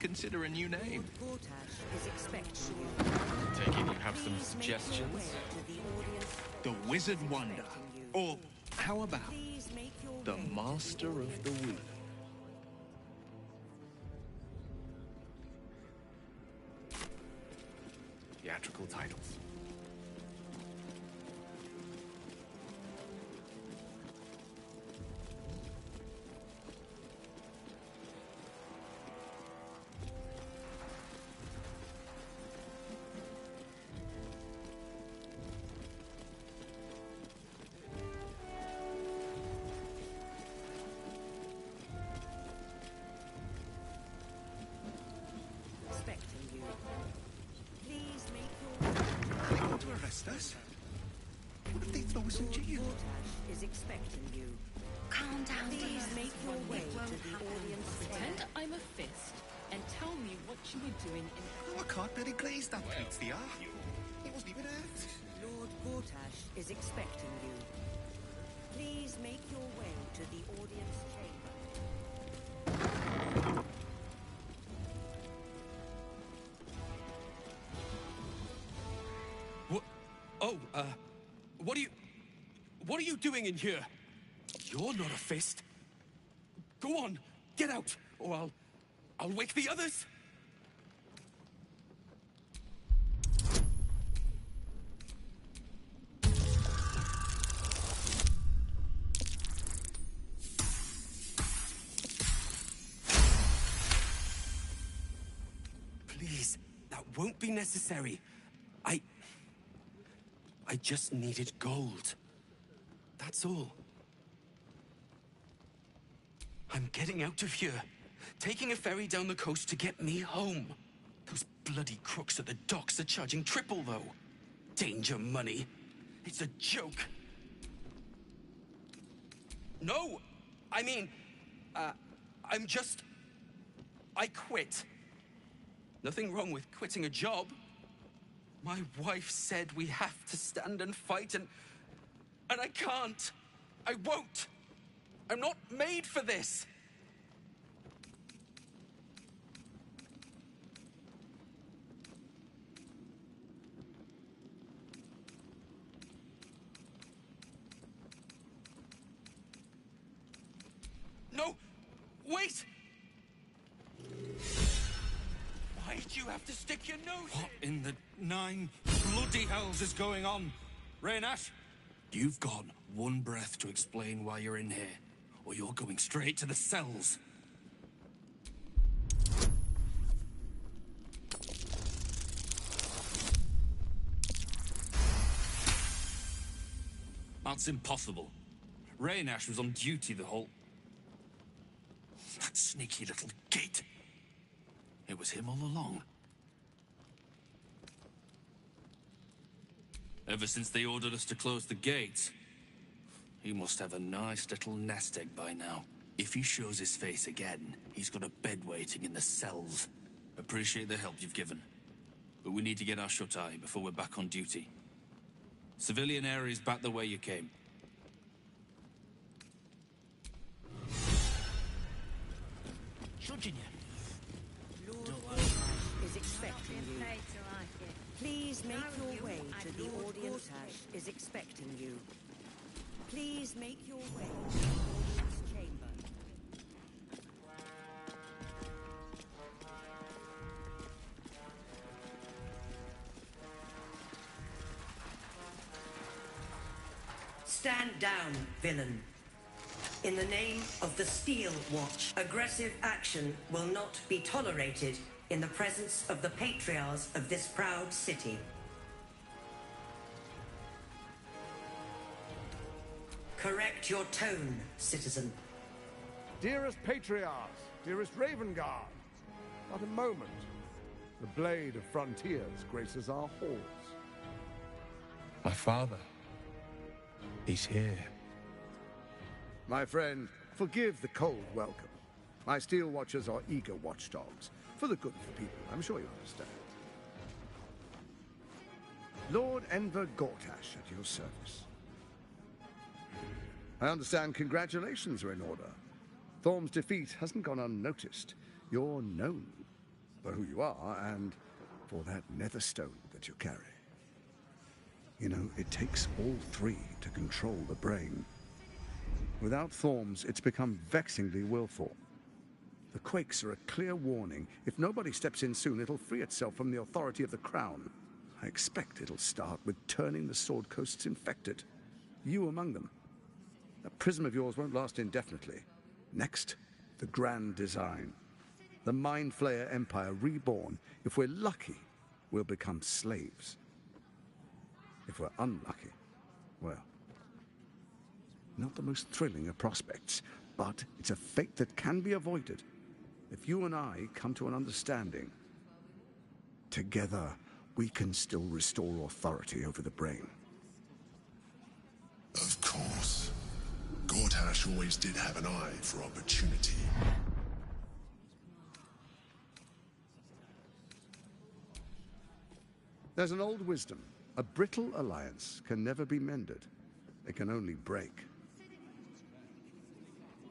Consider a new name. Lord Gortash is expecting you. Take it you have some suggestions? The Wizard Wonder. Or, how about the Master of the Wheel? Theatrical titles. Expecting you. Please make your Are they going to arrest us? What if they throw us in jail? Gortash is expecting you. Calm down, Please dear. make your way to the audience Pretend tent. I'm a fist and tell me what you were doing in... No, I can't Billy Glaze that plates the art. He wasn't even hurt. Lord Gortash is expecting you. Please make your way to the audience chamber. What? Oh, what are you doing in here? You're not a fist. Go on, get out, or I'll wake the others. Please, that won't be necessary. I just needed gold. That's all. I'm getting out of here. Taking a ferry down the coast to get me home. Those bloody crooks at the docks are charging triple, though. Danger money. It's a joke. No! I mean, I quit. Nothing wrong with quitting a job. My wife said we have to stand and fight, and I can't. I won't. I'm not made for this. No! Wait! Why'd you have to stick your nose What in? in the nine bloody hells is going on? Raynash, you've got one breath to explain why you're in here, or you're going straight to the cells. That's impossible. Raynash was on duty the whole... That sneaky little git. It was him all along. Ever since they ordered us to close the gates, he must have a nice little nest egg by now. If he shows his face again, he's got a bed waiting in the cells. Appreciate the help you've given, but we need to get our shut-eye before we're back on duty. Civilian areas back the way you came. Judging you. Lord Gortash is expecting you. Please make your way to the audience tent. Is expecting you. Please make your way to the audience chamber. Stand down, villain. In the name of the Steel Watch, aggressive action will not be tolerated in the presence of the patriarchs of this proud city. Correct your tone, citizen. Dearest Patriarchs, dearest Raven Guard, not a moment. The blade of frontiers graces our halls. My father. He's here. My friend, forgive the cold welcome. My Steel Watchers are eager watchdogs. For the good of the people, I'm sure you understand. Lord Enver Gortash at your service. I understand congratulations are in order. Thorm's defeat hasn't gone unnoticed. You're known. for who you are and for that nether stone that you carry. You know, it takes all three to control the brain. Without Thorms, it's become vexingly willful. The quakes are a clear warning. If nobody steps in soon, it'll free itself from the authority of the crown. I expect it'll start with turning the Sword Coasts infected. You among them. That prism of yours won't last indefinitely. Next, the grand design. The Mind Flayer Empire reborn. If we're lucky, we'll become slaves. If we're unlucky, well, not the most thrilling of prospects, but it's a fate that can be avoided if you and I come to an understanding. Together, we can still restore authority over the brain. Of course. Gortash always did have an eye for opportunity. There's an old wisdom. A brittle alliance can never be mended. It can only break.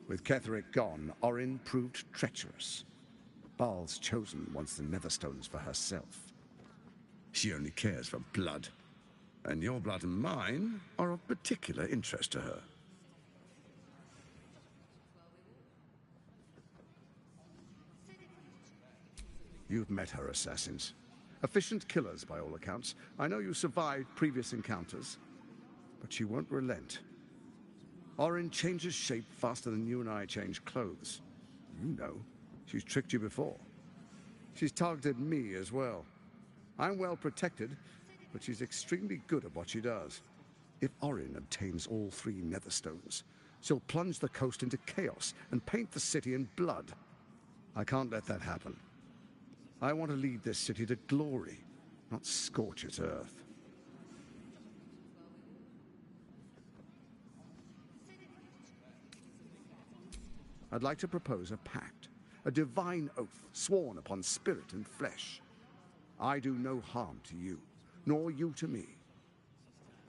With Ketheric gone, Orin proved treacherous. Baal's chosen wants the Netherstones for herself. She only cares for blood. And your blood and mine are of particular interest to her. You've met her assassins. Efficient killers, by all accounts. I know you survived previous encounters, but she won't relent. Orin changes shape faster than you and I change clothes. You know, she's tricked you before. She's targeted me as well. I'm well protected, but she's extremely good at what she does. If Orin obtains all three Netherstones, she'll plunge the coast into chaos and paint the city in blood. I can't let that happen. I want to lead this city to glory, not scorch its earth. I'd like to propose a pact, a divine oath sworn upon spirit and flesh. I do no harm to you, nor you to me.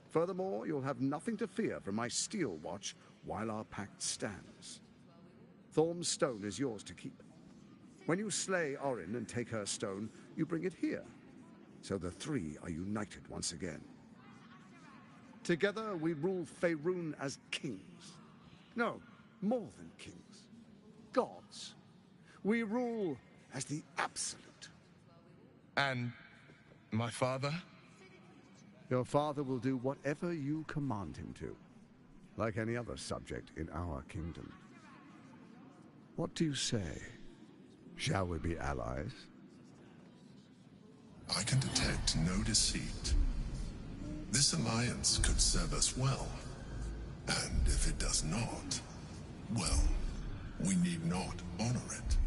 Furthermore, you'll have nothing to fear from my steel watch while our pact stands. Thorm's stone is yours to keep. When you slay Orin and take her stone, you bring it here, so the three are united once again. Together we rule Faerun as kings. No, more than kings. Gods. We rule as the absolute. And my father? Your father will do whatever you command him to, like any other subject in our kingdom. What do you say? Shall we be allies? I can detect no deceit. This alliance could serve us well. And if it does not, well, we need not honor it.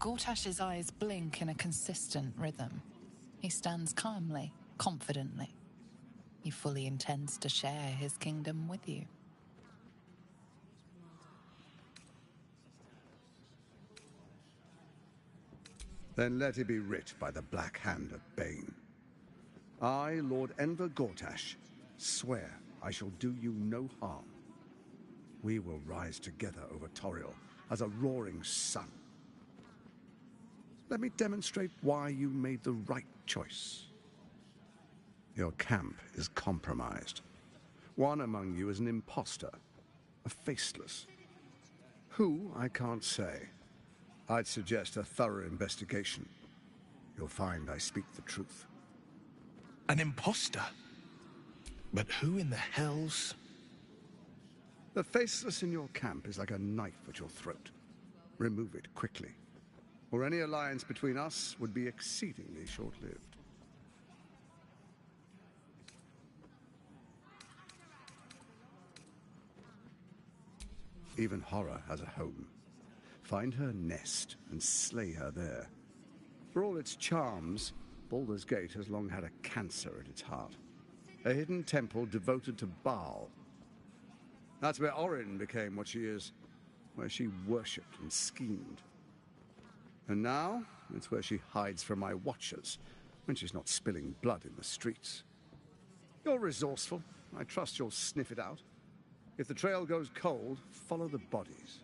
Gortash's eyes blink in a consistent rhythm. He stands calmly, confidently. He fully intends to share his kingdom with you. Then let it be writ by the Black Hand of Bane. I, Lord Enver Gortash, swear I shall do you no harm. We will rise together over Toriel as a roaring sun. Let me demonstrate why you made the right choice. Your camp is compromised. One among you is an imposter, a faceless. Who, I can't say. I'd suggest a thorough investigation. You'll find I speak the truth. An imposter? But who in the hell's... The faceless in your camp is like a knife at your throat. Remove it quickly, or any alliance between us would be exceedingly short-lived. Even horror has a home. Find her nest and slay her there. For all its charms, Baldur's Gate has long had a cancer at its heart. A hidden temple devoted to Baal. That's where Orin became what she is, where she worshipped and schemed. And now, It's where she hides from my watchers when she's not spilling blood in the streets. You're resourceful. I trust you'll sniff it out. If the trail goes cold, follow the bodies.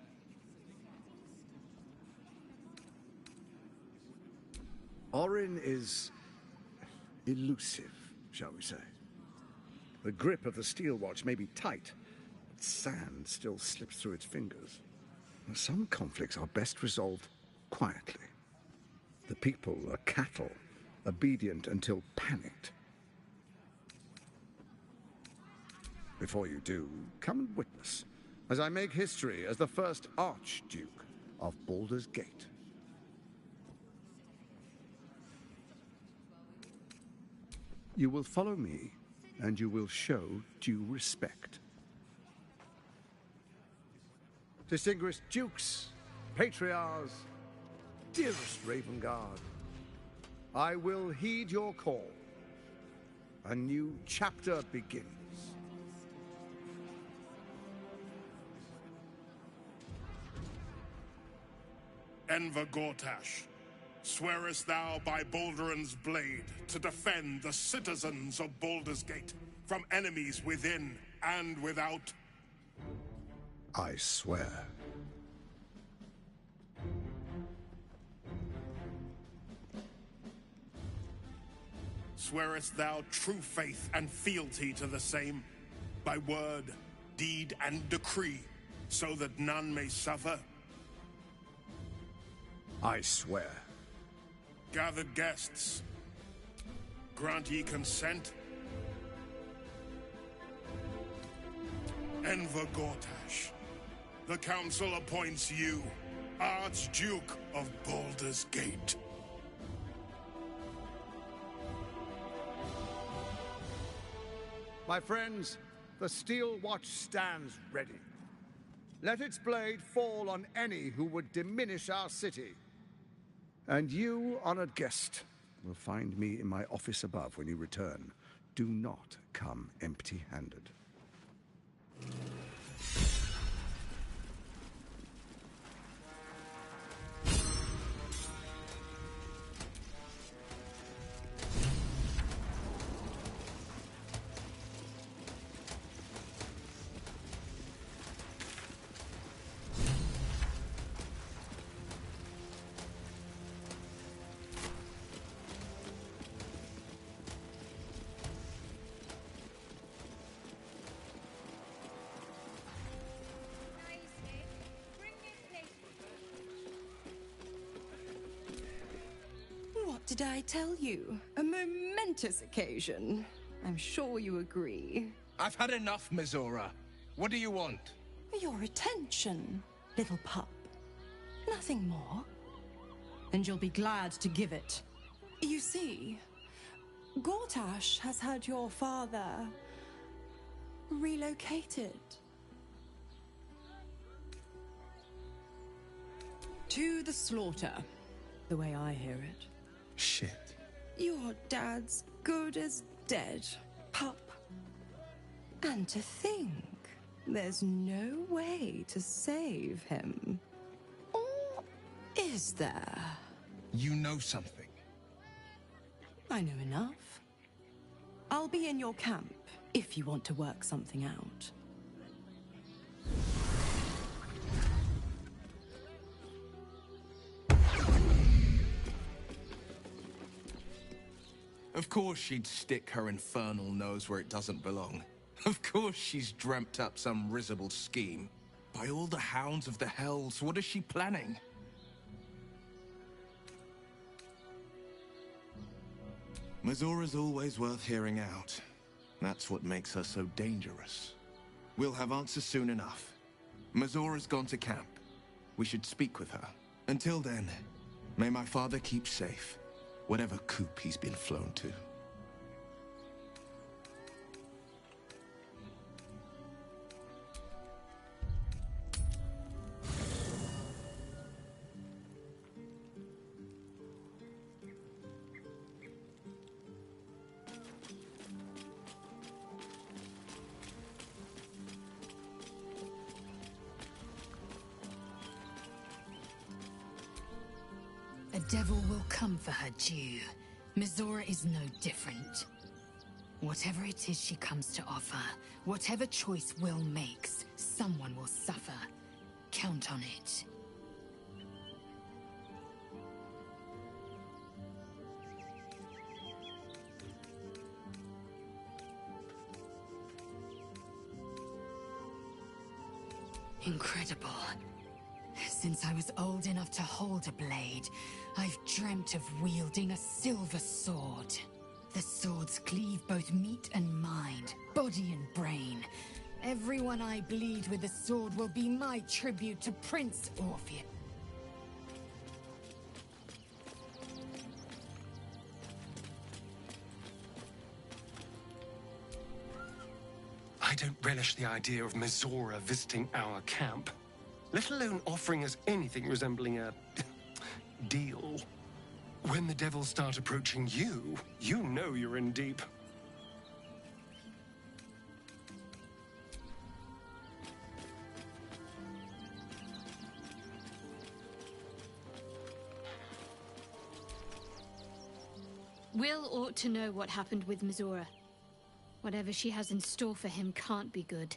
Orin is elusive, shall we say. The grip of the steel watch may be tight, but sand still slips through its fingers. Some conflicts are best resolved quietly. The people are cattle, obedient until panicked. Before you do, come and witness, as I make history as the first Archduke of Baldur's Gate. You will follow me, and you will show due respect. Distinguished dukes, patriarchs, dearest Ravengard, I will heed your call. A new chapter begins. Enver Gortash, swearest thou by Balduran's blade to defend the citizens of Baldur's Gate from enemies within and without? I swear. Swearest thou true faith and fealty to the same, by word, deed, and decree, so that none may suffer? I swear. Gathered guests, grant ye consent? Enver Gortash, the Council appoints you Archduke of Baldur's Gate. My friends, the steel watch stands ready. Let its blade fall on any who would diminish our city. And you, honored guest, will find me in my office above when you return. Do not come empty-handed. What did I tell you? A momentous occasion. I'm sure you agree. I've had enough, Mizora. What do you want? Your attention, little pup. Nothing more. And you'll be glad to give it. You see, Gortash has had your father relocated. To the slaughter, the way I hear it. Shit. Your dad's good as dead, pup. And to think, there's no way to save him. Or is there? You know something. I know enough. I'll be in your camp if you want to work something out. Of course she'd stick her infernal nose where it doesn't belong. Of course she's dreamt up some risible scheme. By all the hounds of the hells, what is she planning? Mizora's always worth hearing out. That's what makes her so dangerous. We'll have answers soon enough. Mizora's gone to camp. We should speak with her. Until then, may my father keep safe, whatever coop he's been flown to. A devil will come for her due. Mizora is no different. Whatever it is she comes to offer, whatever choice Will makes, someone will suffer. Count on it. Incredible. Since I was old enough to hold a blade, I've dreamt of wielding a silver sword. The swords cleave both meat and mind, body and brain. Everyone I bleed with the sword will be my tribute to Prince Orpheus. I don't relish the idea of Mizora visiting our camp, let alone offering us anything resembling a deal. When the devils start approaching you, you know you're in deep. Will ought to know what happened with Mizora. Whatever she has in store for him can't be good.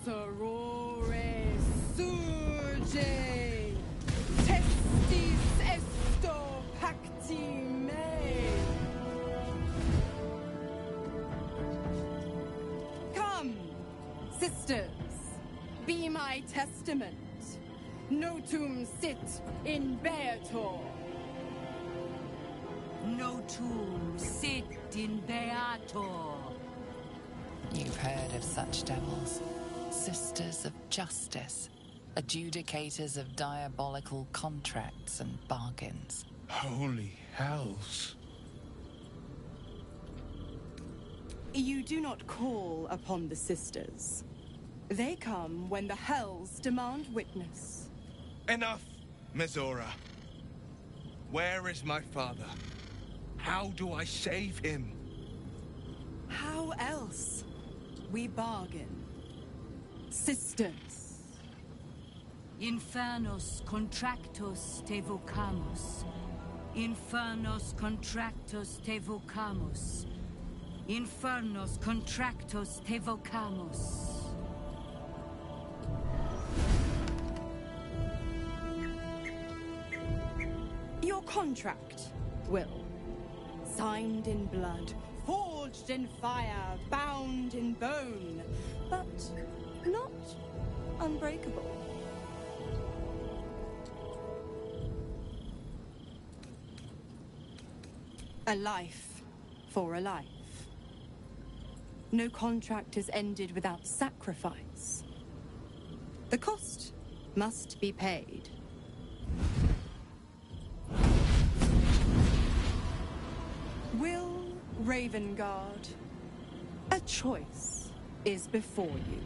Sorore surge, testis esto pacti me. Come, sisters, be my testament. Notum sit in beator. Notum sit in beator. You've heard of such devils. Sisters of justice, adjudicators of diabolical contracts and bargains. Holy hells. You do not call upon the sisters. They come when the hells demand witness. Enough, Mizora. Where is my father? How do I save him? How else? We bargain. Sisters. Infernos contractos te vocamus. Infernos contractos te vocamus. Infernos contractos te vocamus. Your contract, Will. Signed in blood, forged in fire, bound in bone, but not unbreakable. A life for a life. No contract is ended without sacrifice. The cost must be paid. Will Ravengard, a choice is before you.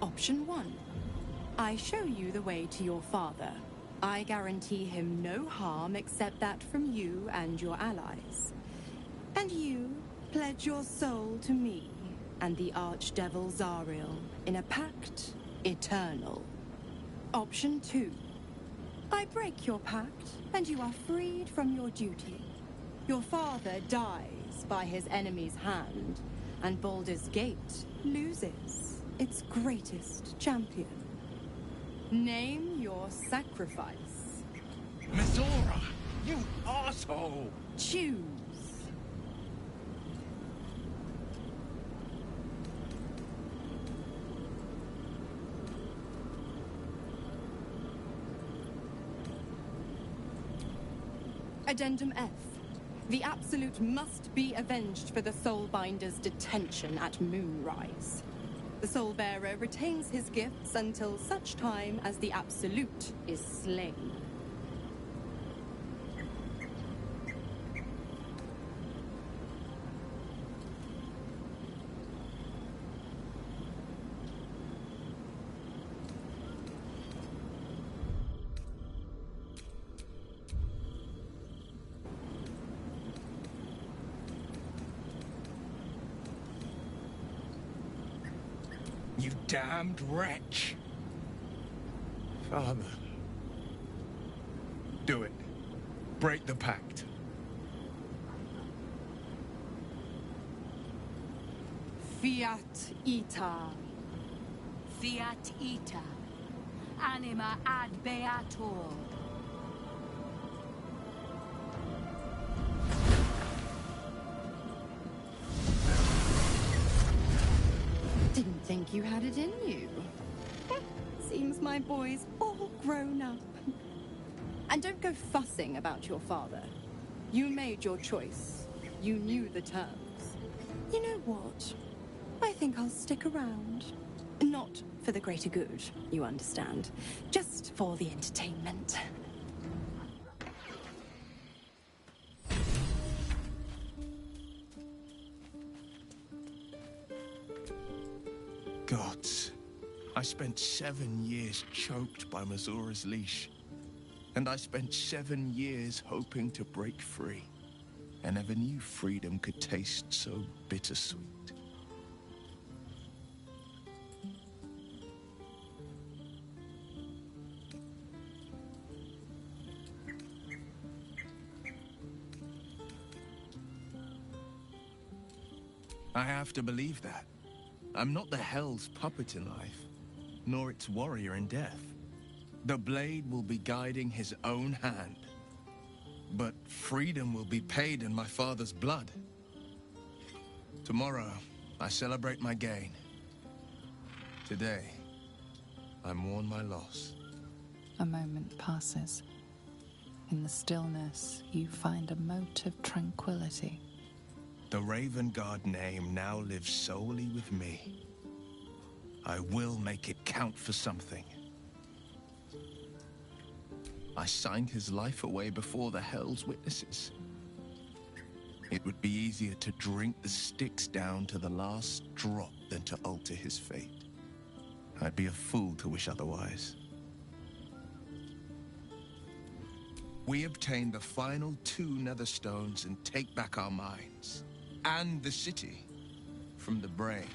Option 1. I show you the way to your father. I guarantee him no harm except that from you and your allies. And you pledge your soul to me and the Archdevil Zariel in a pact eternal. Option 2. I break your pact and you are freed from your duty. Your father dies by his enemy's hand, and Baldur's Gate loses its greatest champion. Name your sacrifice. Mizora! You asshole! Choose. Addendum F. The Absolute must be avenged for the Soulbinder's detention at Moonrise. The Soulbearer retains his gifts until such time as the Absolute is slain. You damned wretch! Father. Do it. Break the pact. Fiat Ita. Fiat ita. Anima ad beator. Didn't think you had it in you. Seems my boy's all grown up. And don't go fussing about your father. You made your choice. You knew the terms. You know what? I think I'll stick around. Not for the greater good, you understand. Just for the entertainment. Gods, I spent 7 years choked by Mizora's leash. And I spent 7 years hoping to break free. I never knew freedom could taste so bittersweet. I have to believe that. I'm not the Hell's puppet in life, nor its warrior in death. The blade will be guiding his own hand. But freedom will be paid in my father's blood. Tomorrow, I celebrate my gain. Today, I mourn my loss. A moment passes. In the stillness, you find a mote of tranquility. The Raven Guard name now lives solely with me. I will make it count for something. I signed his life away before the Hell's witnesses. It would be easier to drink the Styx down to the last drop than to alter his fate. I'd be a fool to wish otherwise. We obtain the final 2 Netherstones and take back our minds. And the city from the brain.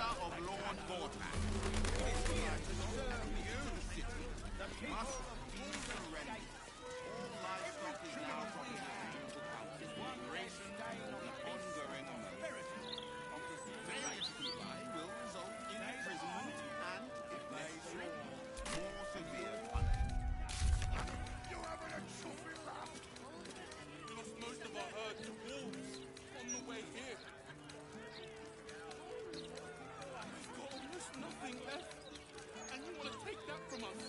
of Lord Vortax. It is here to serve you, the city, that must be surrendered. All livestock is now property of the Ducal Council. Immigration will be ongoing on the failure to comply will result in imprisonment and, if necessary, more severe punishment. You having a chuffy laugh? We lost most of our herd to wolves on the way here. We've got almost nothing left, and you want to take that from us?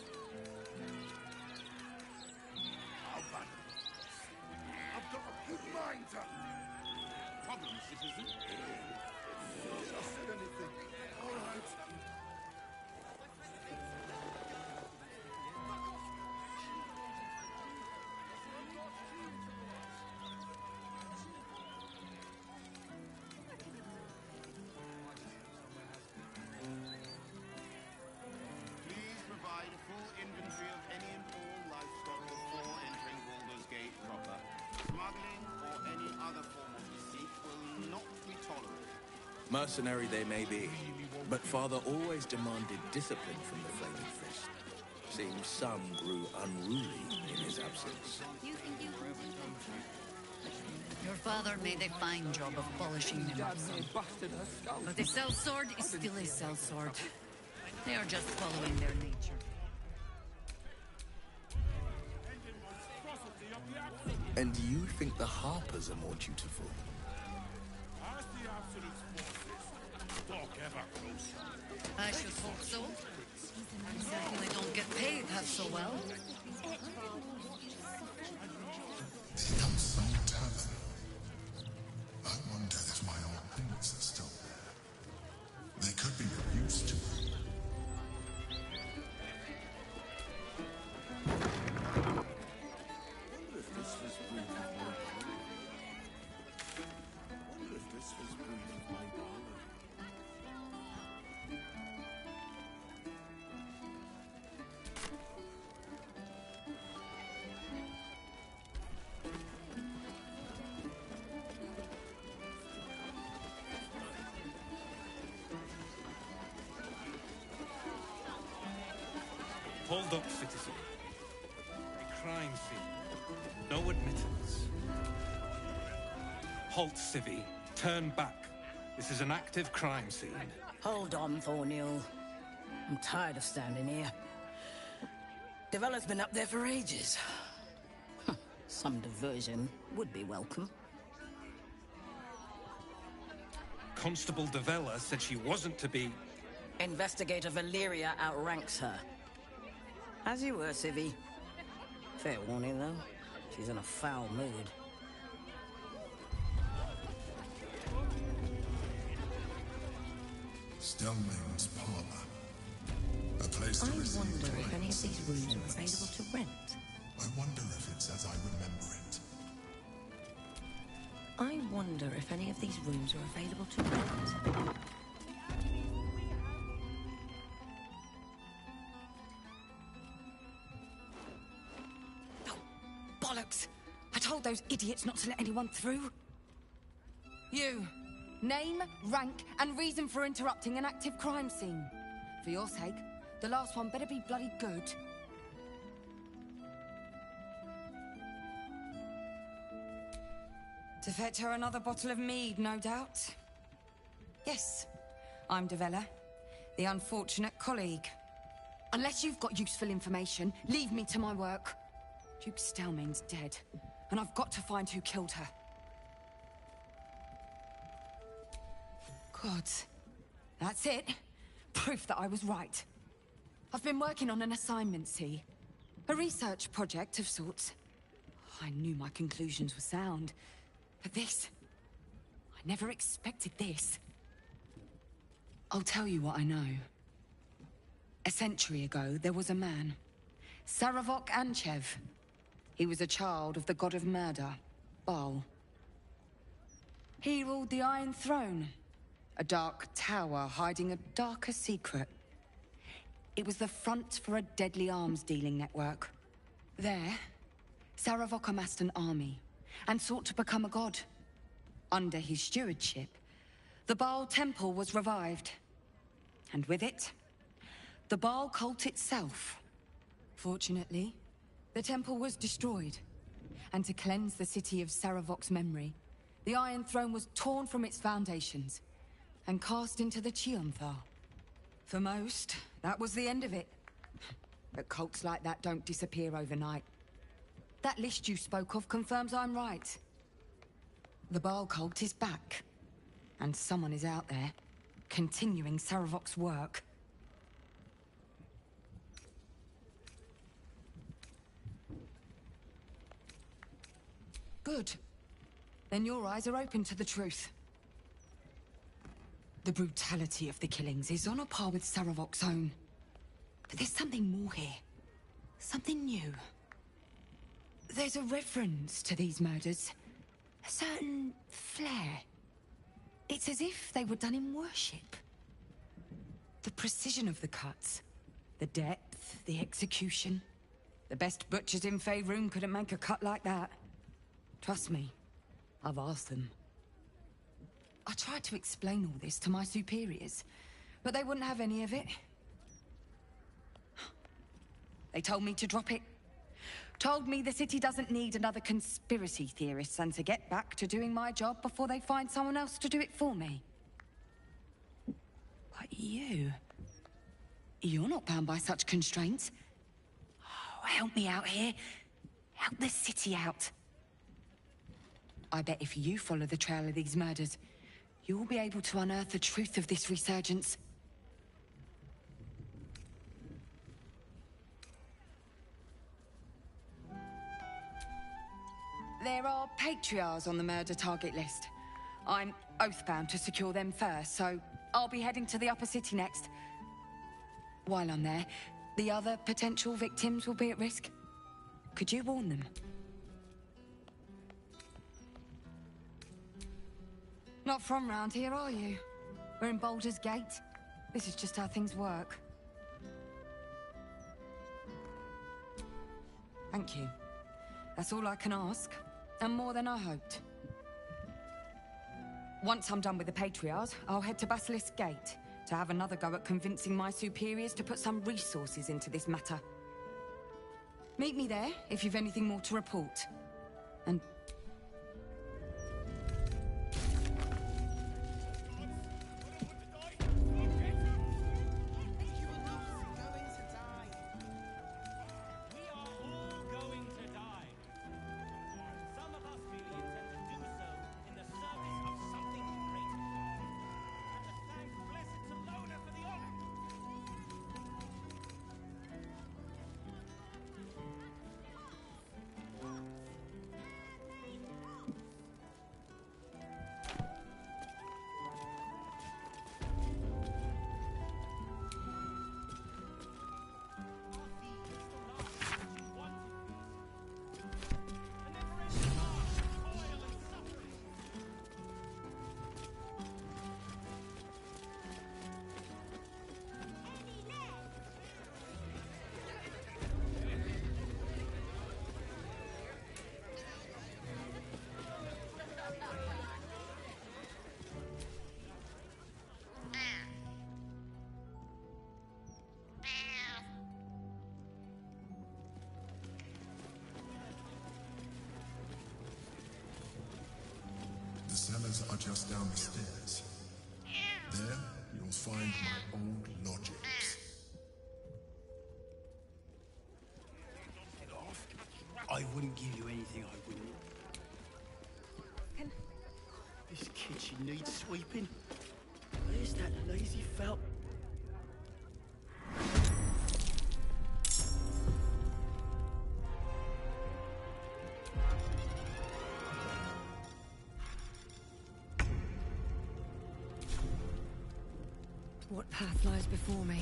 I've got a good mind to... Problem, citizen? Just said anything. All right. Please provide a full inventory of any and all livestock before entering Baldur's Gate proper. Smuggling or any other form of deceit will not be tolerated. Mercenary they may be, but Father always demanded discipline from the Flaming Fist. Seems some grew unruly in his absence. Your father made a fine job of polishing them up, son. But a sellsword is still a sellsword. They are just following their nature. And do you think the Harpers are more dutiful? As the Absolute's forces stalk ever closer. I should hope so. Certainly don't get paid half so well. The Unsung Tavern. I wonder if my old things are still there. They could be of use to me. Wonder if this was brewed of my barley. Wonder if this was brewed of my barley. Hold up, citizen. A crime scene. No admittance. Halt, civvy. Turn back. This is an active crime scene. Hold on, Thornhill. I'm tired of standing here. Devella's been up there for ages. Some diversion would be welcome. Constable Devella said she wasn't to be... Investigator Valeria outranks her. As you were, Civvy. Fair warning, though. She's in a foul mood. Stelling's Parlor. A place to receive wonder if clients any of these rooms are and available to rent. I wonder if it's as I remember it. I wonder if any of these rooms are available to rent. Bollocks! I told those idiots not to let anyone through. You. Name, rank, and reason for interrupting an active crime scene. For your sake, the last one better be bloody good. To fetch her another bottle of mead, no doubt. Yes, I'm Devella, the unfortunate colleague. Unless you've got useful information, leave me to my work. Duke Stelmane's dead, and I've got to find who killed her. Gods. That's it. Proof that I was right. I've been working on an assignment, see? A research project of sorts. I knew my conclusions were sound. But this... I never expected this. I'll tell you what I know. A century ago, there was a man. Saravok Anchev. He was a child of the god of murder, Baal. He ruled the Iron Throne, a dark tower hiding a darker secret. It was the front for a deadly arms-dealing network. There, Saravok amassed an army and sought to become a god. Under his stewardship, the Baal Temple was revived, And with it, the Baal cult itself. Fortunately, the temple was destroyed. And to cleanse the city of Saravok's memory, the Iron Throne was torn from its foundations and cast into the Chionthar. For most, that was the end of it. But cults like that don't disappear overnight. That list you spoke of confirms I'm right. The Baal cult is back. And someone is out there, continuing Saravok's work. Good. Then your eyes are open to the truth. The brutality of the killings is on a par with Saravok's own. But there's something more here. Something new. There's a reference to these murders. A certain flair. It's as if they were done in worship. The precision of the cuts. The depth, the execution. The best butchers in Faerun couldn't make a cut like that. Trust me, I've asked them. I tried to explain all this to my superiors, but they wouldn't have any of it. They told me to drop it. Told me the city doesn't need another conspiracy theorist and to get back to doing my job before they find someone else to do it for me. But you're not bound by such constraints. Oh, help me out here. Help the city out. I bet if you follow the trail of these murders, you'll be able to unearth the truth of this resurgence. There are patriarchs on the murder target list. I'm oath-bound to secure them first, so I'll be heading to the upper city next. While I'm there, the other potential victims will be at risk. Could you warn them? Not from round here, are you? We're in Baldur's Gate. This is just how things work. Thank you. That's all I can ask, and more than I hoped. Once I'm done with the Patriarchs, I'll head to Basilisk Gate to have another go at convincing my superiors to put some resources into this matter. Meet me there if you've anything more to report. And The cellars are just down the stairs. There, you'll find my old lodgings. I wouldn't give you anything I wouldn't. This kitchen needs sweeping. Where's that lazy felt? what path lies before me?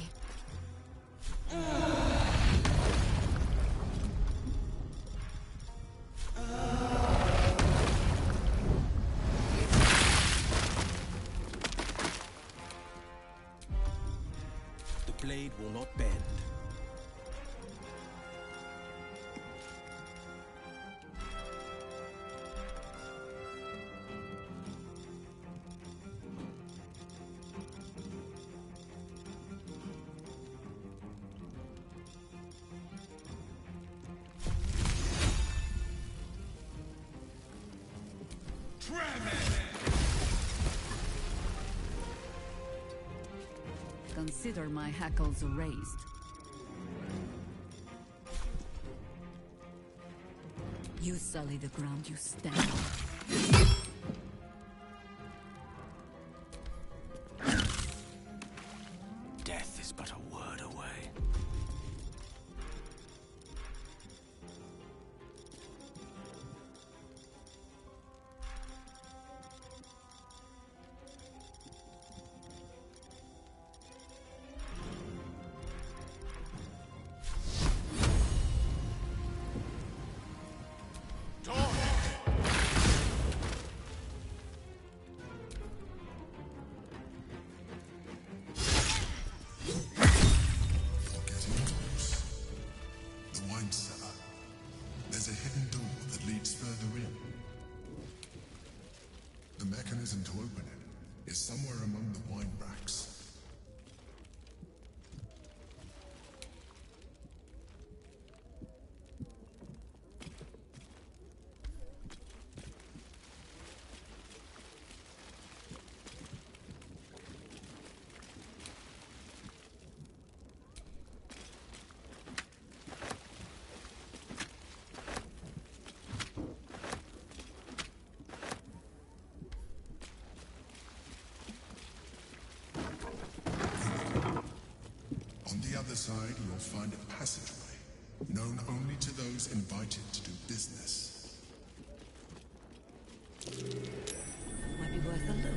The blade will not bend. Consider my hackles raised. You sully the ground you stand on. Death is but a word away. There's a hidden door that leads further in. The mechanism to open it is somewhere among the wine racks. On the other side, you'll find a passageway, known only to those invited to do business. Might be worth a look.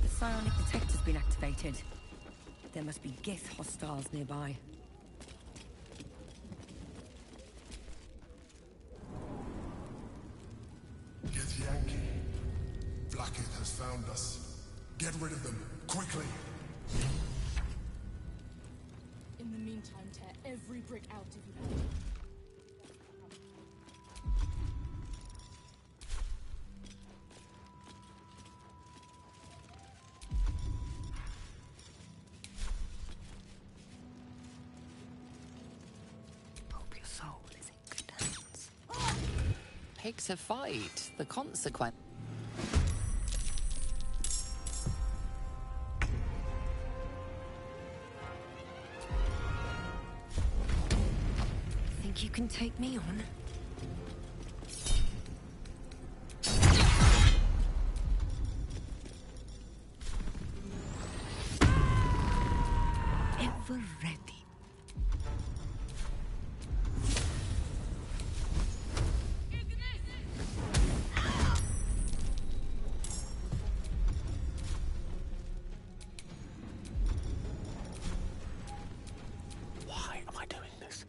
The psionic detector's been activated. There must be Gith hostiles nearby. Get Yankee. Blackith has found us. Get rid of them, quickly! In the meantime, tear every brick out if you can. Hope your soul is in good hands. Pick a fight. The consequence. Think you can take me on? Ever ready. Why am I doing this?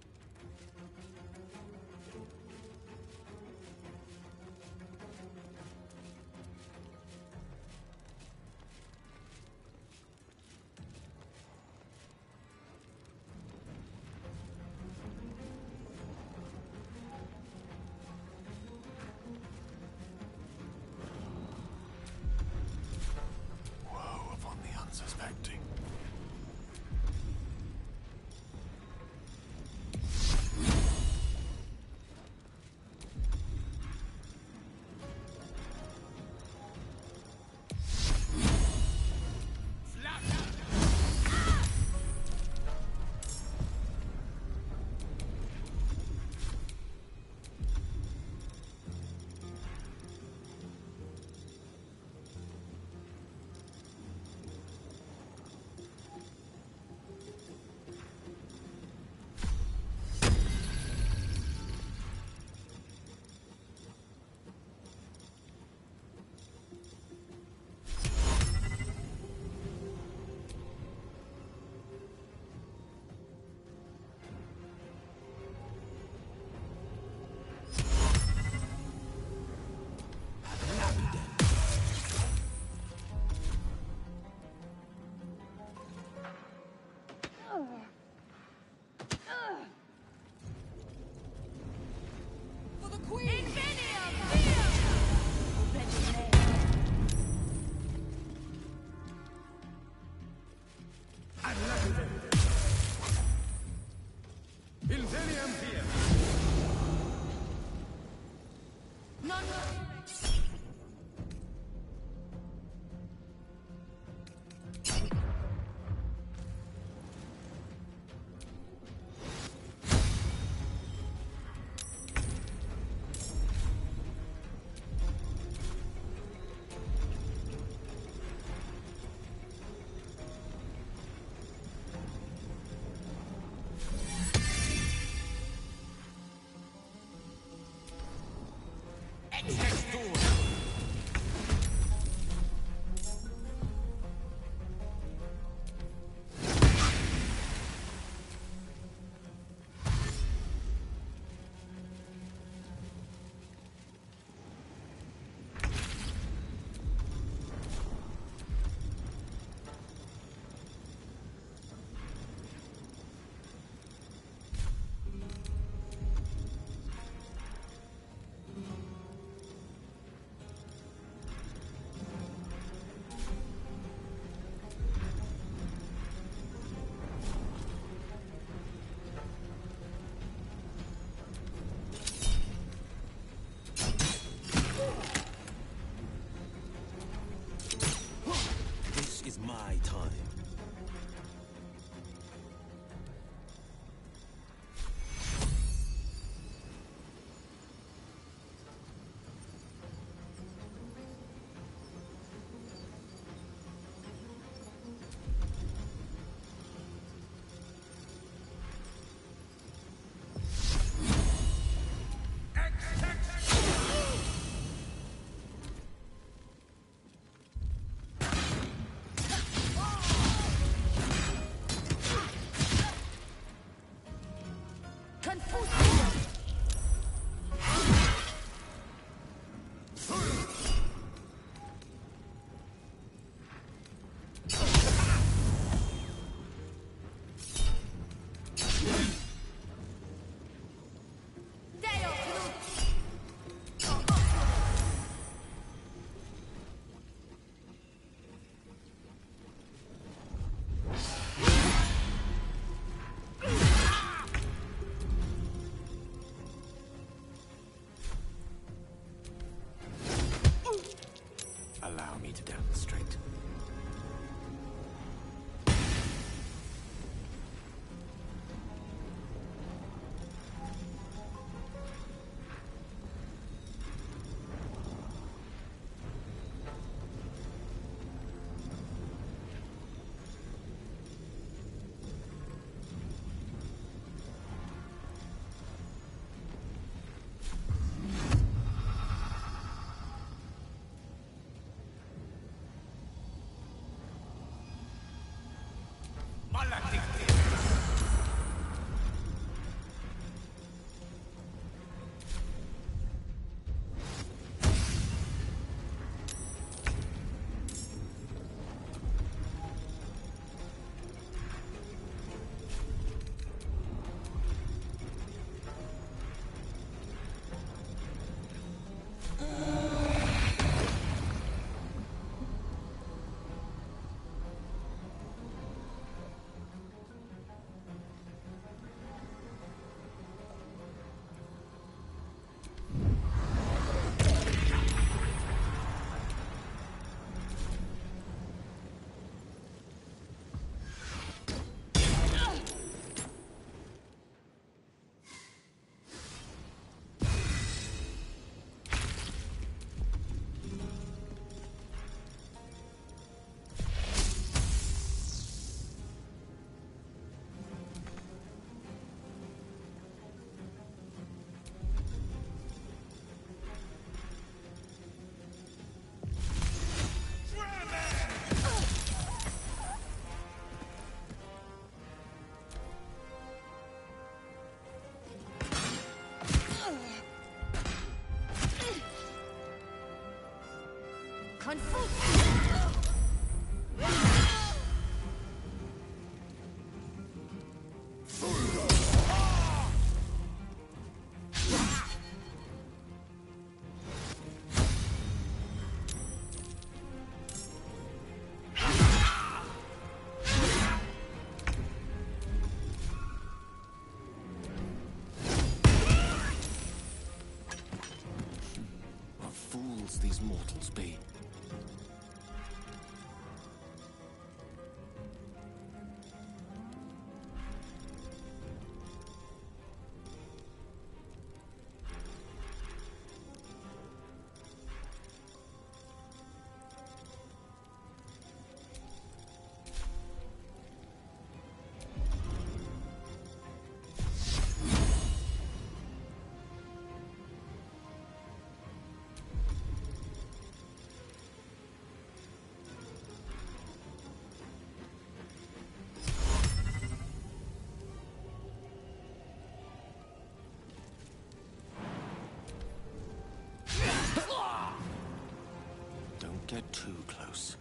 time. Allow me to demonstrate. What fools these mortals be. Don't get too close.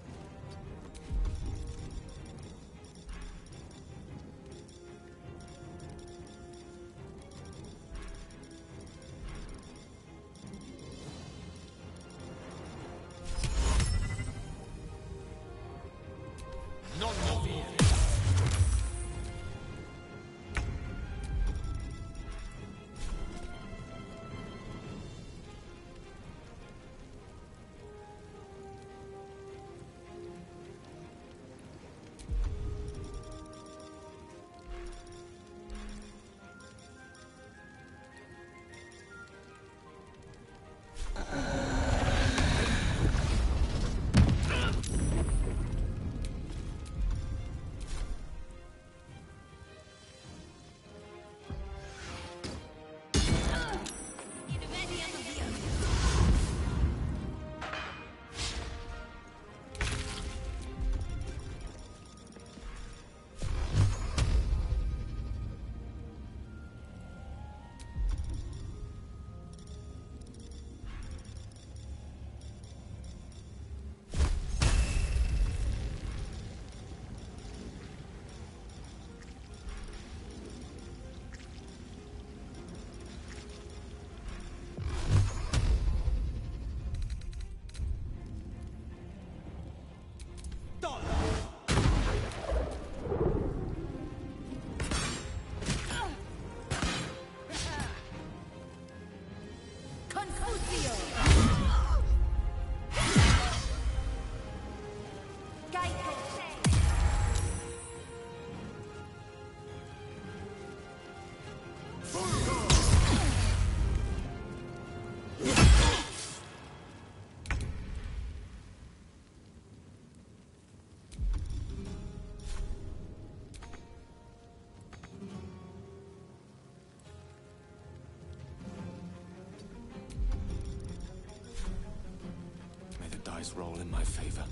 Roll in my favor.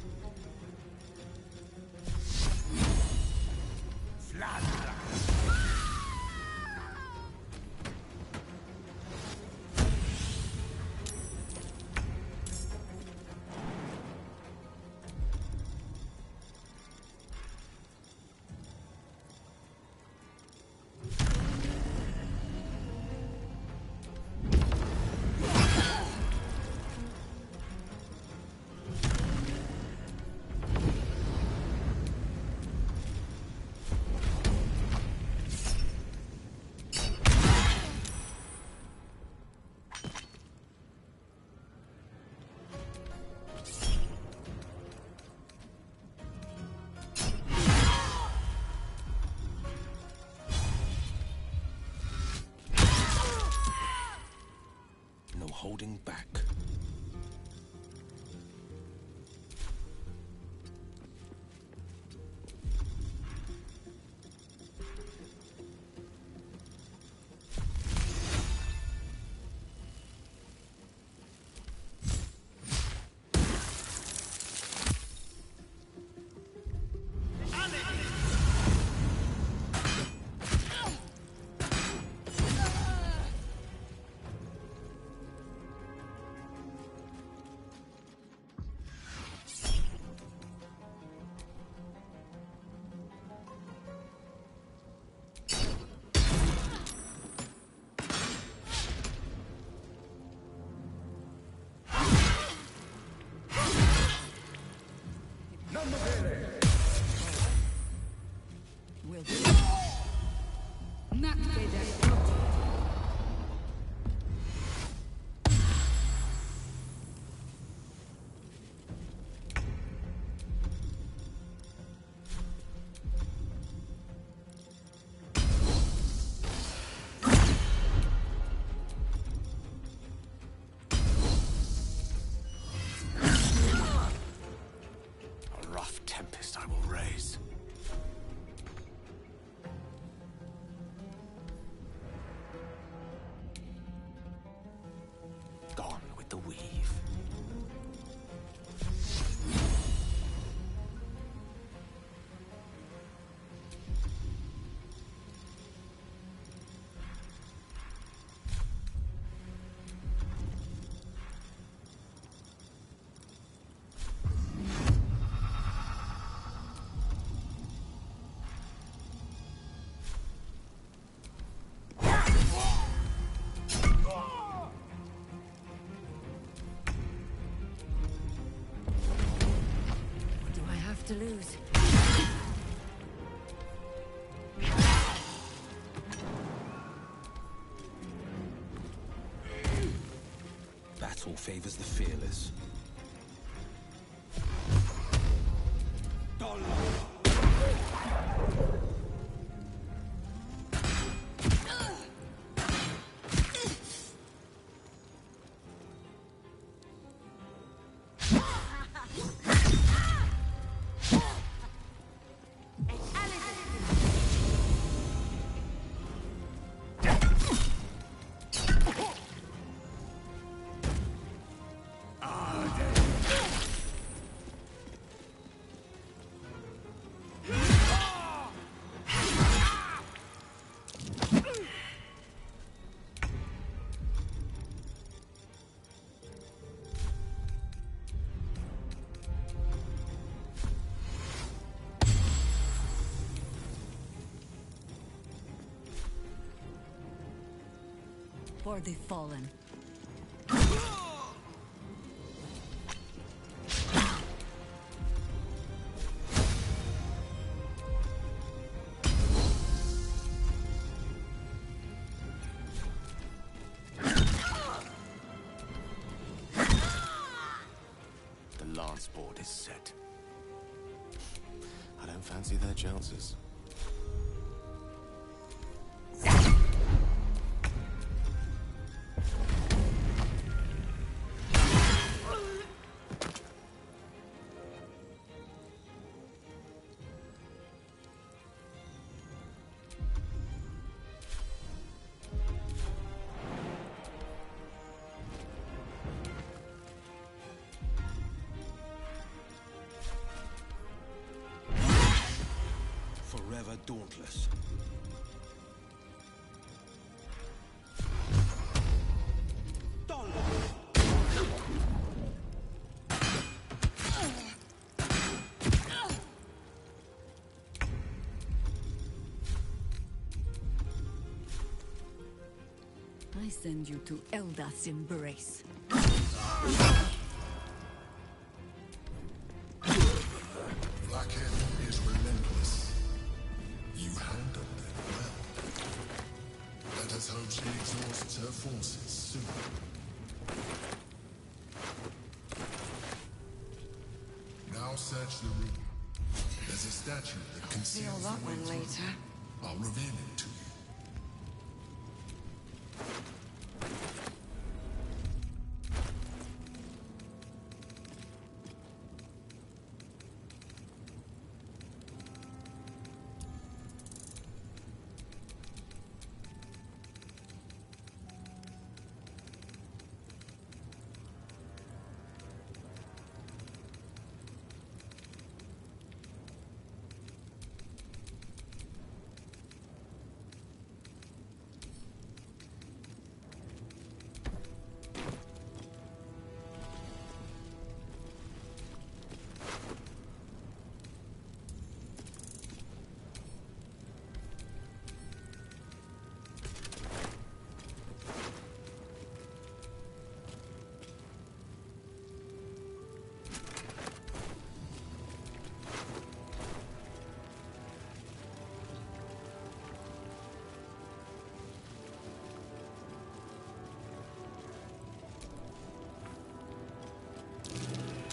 Holding back. To lose. Battle favors the fearless. For the fallen. lance board is set. I don't fancy their chances. Forever dauntless. I send you to Eldath's embrace. Blackhead is relentless. You handled it well. Let us hope she exhausts her forces soon. Now search the room. There's a statue that See all conceals that the way one through. later. I'll reveal it to you.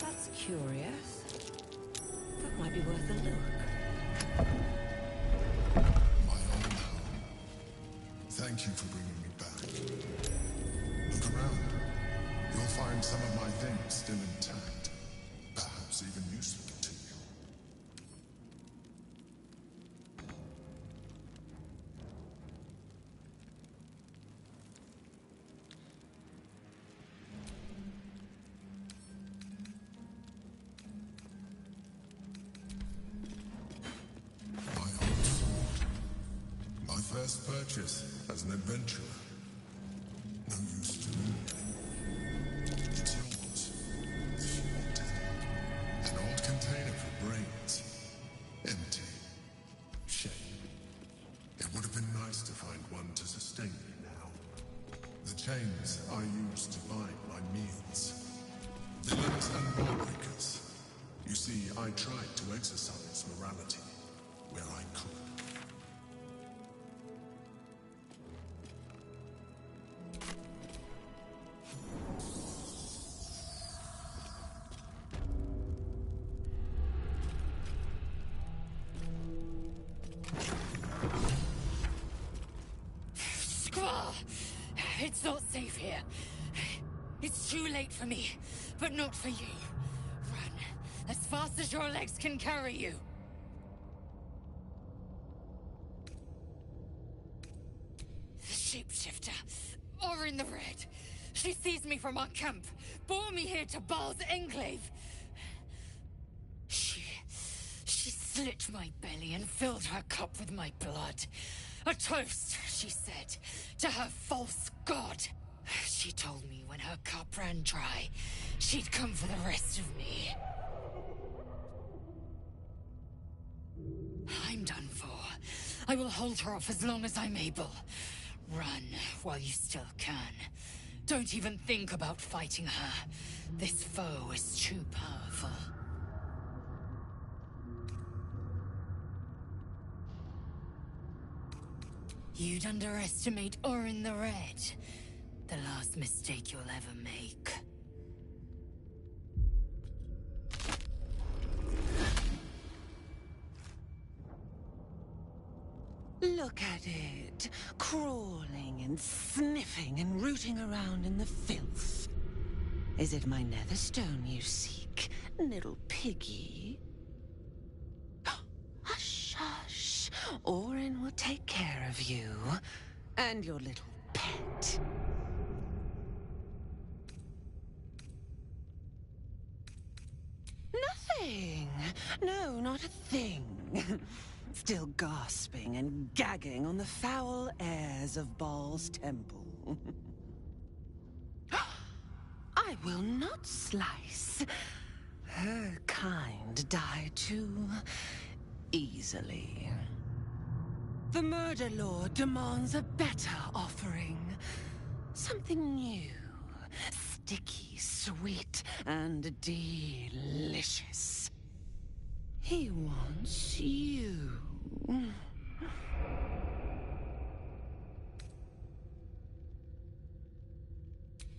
That's curious. That might be worth a look. My own home. Thank you for bringing me back. Look around. You'll find some of my things still intact. Perhaps even useful to you. My old sword. My first purchase as an adventurer. No use to me. It's yours, if you want it. An old container for brains. Empty. Shame. It would have been nice to find one to sustain me now. The chains I used to buy my meals. Villains and lawbreakers. You see, I tried to exercise morality where I could. Squall! It's not safe here. It's too late for me, but not for you. Run as fast as your legs can carry you. The shapeshifter, or in the red. She seized me from our camp, bore me here to Baal's enclave. She slit my belly and filled her cup with my blood. A toast, she said, to her false god. She told me when her cup ran dry, she'd come for the rest of me. I'm done for. I will hold her off as long as I'm able. Run while you still can. Don't even think about fighting her. This foe is too powerful. You'd underestimate Orin the Red. The last mistake you'll ever make. Look at it, crawling and sniffing and rooting around in the filth. Is it my netherstone you seek, little piggy? Hush, hush. Orin will take care of you and your little pet. Nothing. No, not a thing. Still gasping and gagging on the foul airs of Baal's temple. I will not slice. Her kind die too easily. The Murder Lord demands a better offering. Something new, sticky, sweet, and delicious. He wants you.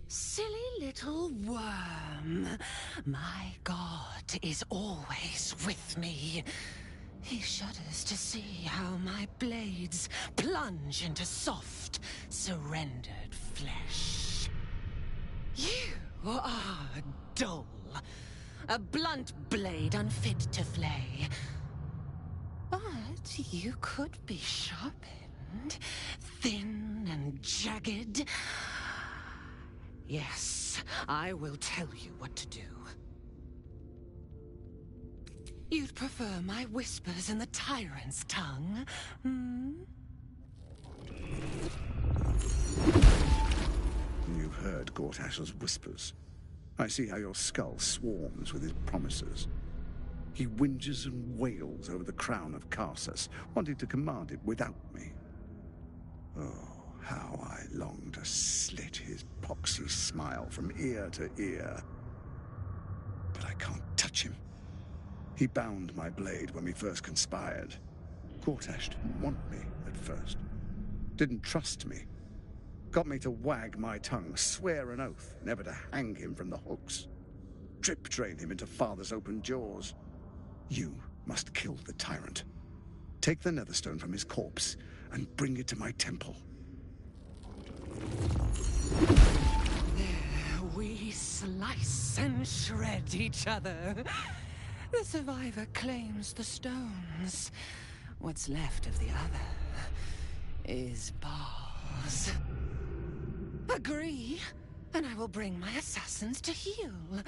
Silly little worm. My God is always with me. He shudders to see how my blades plunge into soft, surrendered flesh. You are dull. A blunt blade unfit to flay. But you could be sharpened, thin and jagged. Yes, I will tell you what to do. You'd prefer my whispers in the tyrant's tongue, hmm? You've heard Gortash's whispers. I see how your skull swarms with his promises. He whinges and wails over the crown of Karsus, wanting to command it without me. Oh, how I long to slit his poxy smile from ear to ear. But I can't touch him. He bound my blade when we first conspired. Gortash didn't want me at first. Didn't trust me. Got me to wag my tongue, swear an oath, never to hang him from the hooks. Drip drain him into father's open jaws. You must kill the tyrant. Take the netherstone from his corpse and bring it to my temple. There we slice and shred each other. The survivor claims the stones. What's left of the other is Baal's. Agree, and I will bring my assassins to heal.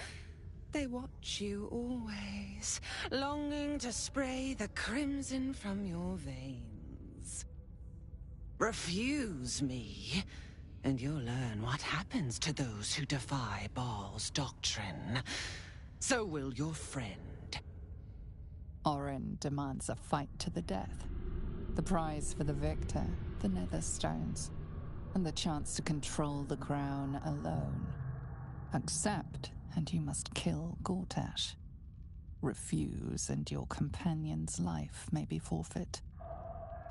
They watch you always, longing to spray the crimson from your veins. Refuse me, and you'll learn what happens to those who defy Baal's doctrine. So will your friend. Orin demands a fight to the death. The prize for the victor, the Netherstones, and the chance to control the crown alone. Accept, and you must kill Gortash. Refuse, and your companion's life may be forfeit,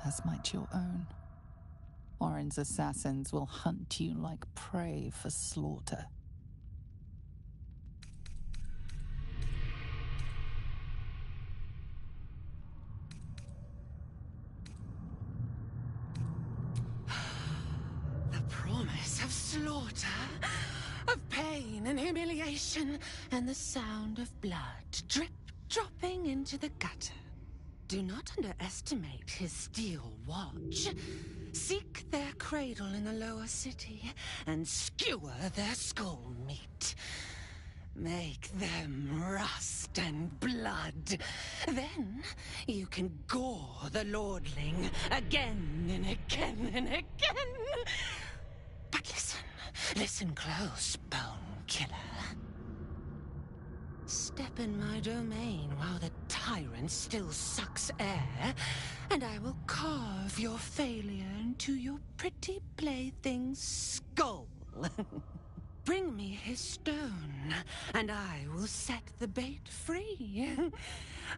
as might your own. Orin's assassins will hunt you like prey for slaughter. The promise of slaughter, of pain and humiliation, and the sound of blood dropping into the gutter. Do not underestimate his steel watch. Seek their cradle in the lower city and skewer their skull meat. Make them rust and blood. Then you can gore the lordling again and again and again. But listen close, bone killer. Step in my domain while the tyrant still sucks air, and I will carve your failure into your pretty plaything's skull. Bring me his stone, and I will set the bait free.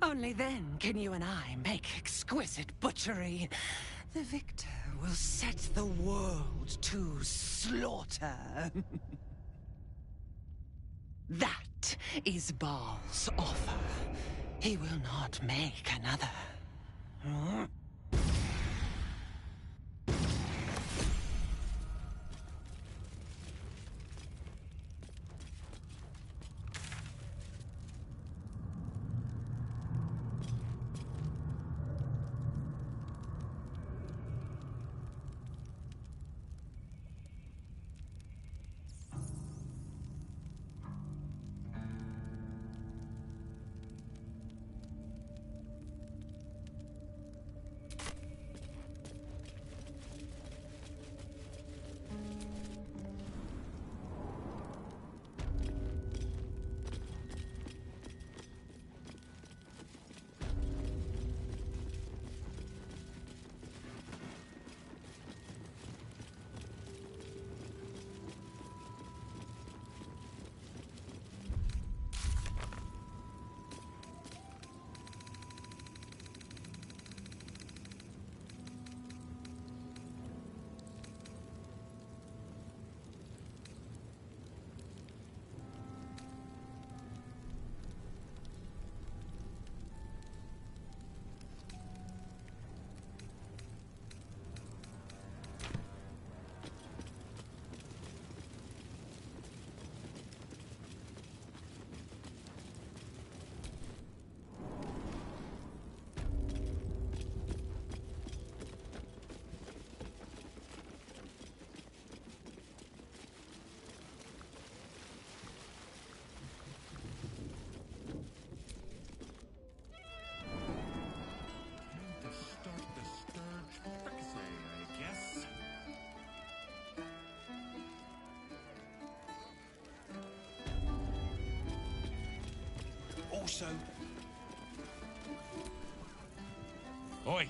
Only then can you and I make exquisite butchery. The victor will set the world to slaughter. That is Baal's offer. He will not make another. also... Oi!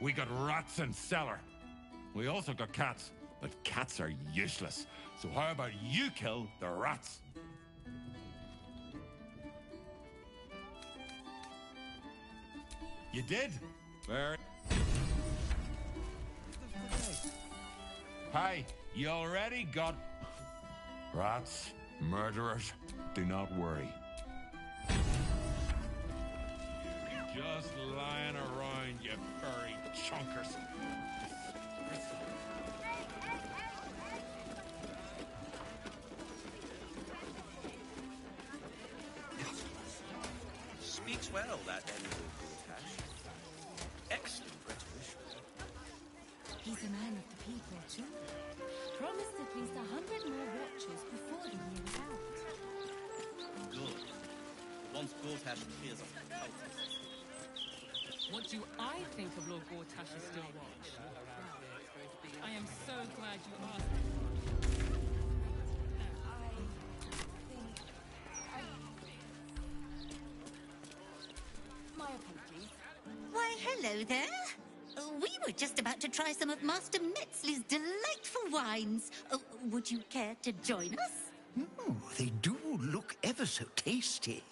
We got rats in cellar. We also got cats, but cats are useless. So how about you kill the rats? You did? Very... Hey, you already got... Rats, murderers, do not worry. Just lying around, you furry chunkers. Speaks well, that Enver Gortash. Excellent rhetorician. He's a man of the people, too. Promised at least 100 more watches before the year is out. Good. But once Gortash clears off the cultists. What do I think of Lord Gortash's still watch? I am so glad you asked. My apologies. Why, hello there. We were just about to try some of Master Metzley's delightful wines. Would you care to join us? Oh, they do look ever so tasty.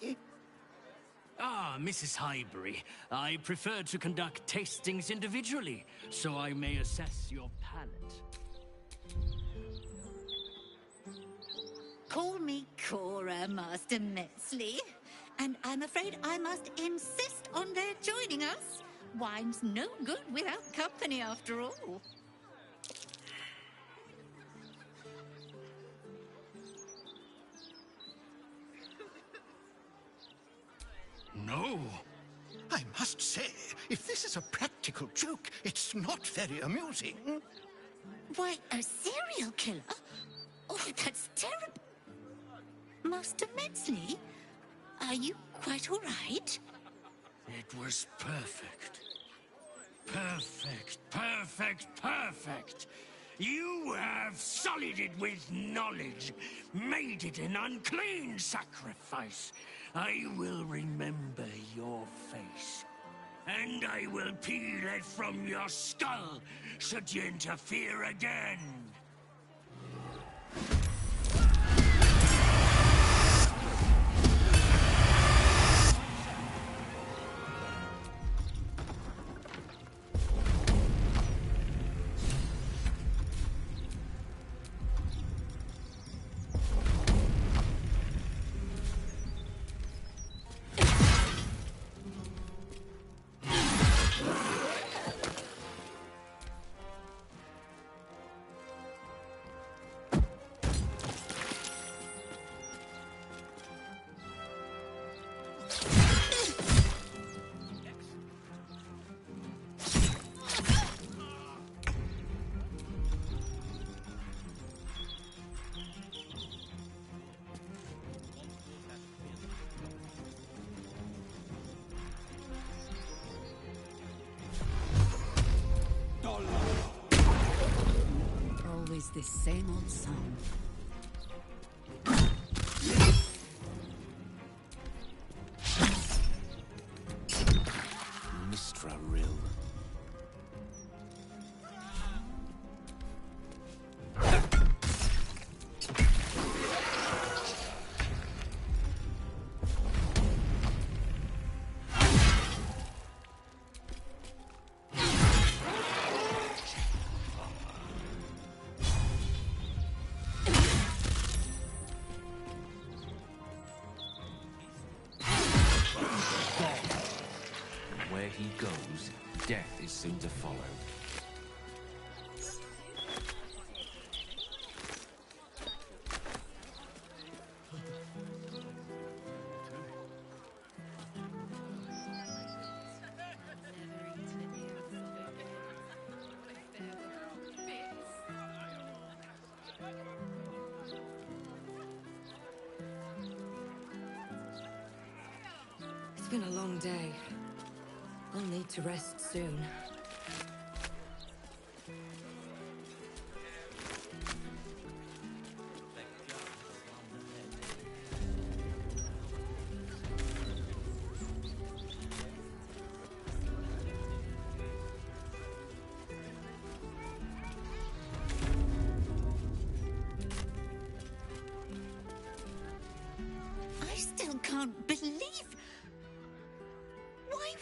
Ah, Mrs. Highbury. I prefer to conduct tastings individually, so I may assess your palate. Call me Cora, Master Metzley. And I'm afraid I must insist on their joining us. Wine's no good without company, after all. No. I must say, if this is a practical joke, it's not very amusing. Why, a serial killer? Oh, that's terrible. Master Metzley, are you quite all right? It was perfect. Perfect, perfect, perfect. You have sullied it with knowledge, made it an unclean sacrifice. I will remember your face, and I will peel it from your skull should you interfere again. Always this same old song. Mistra Rill. Where he goes, death is soon to follow. It's been a long day. I'll need to rest soon.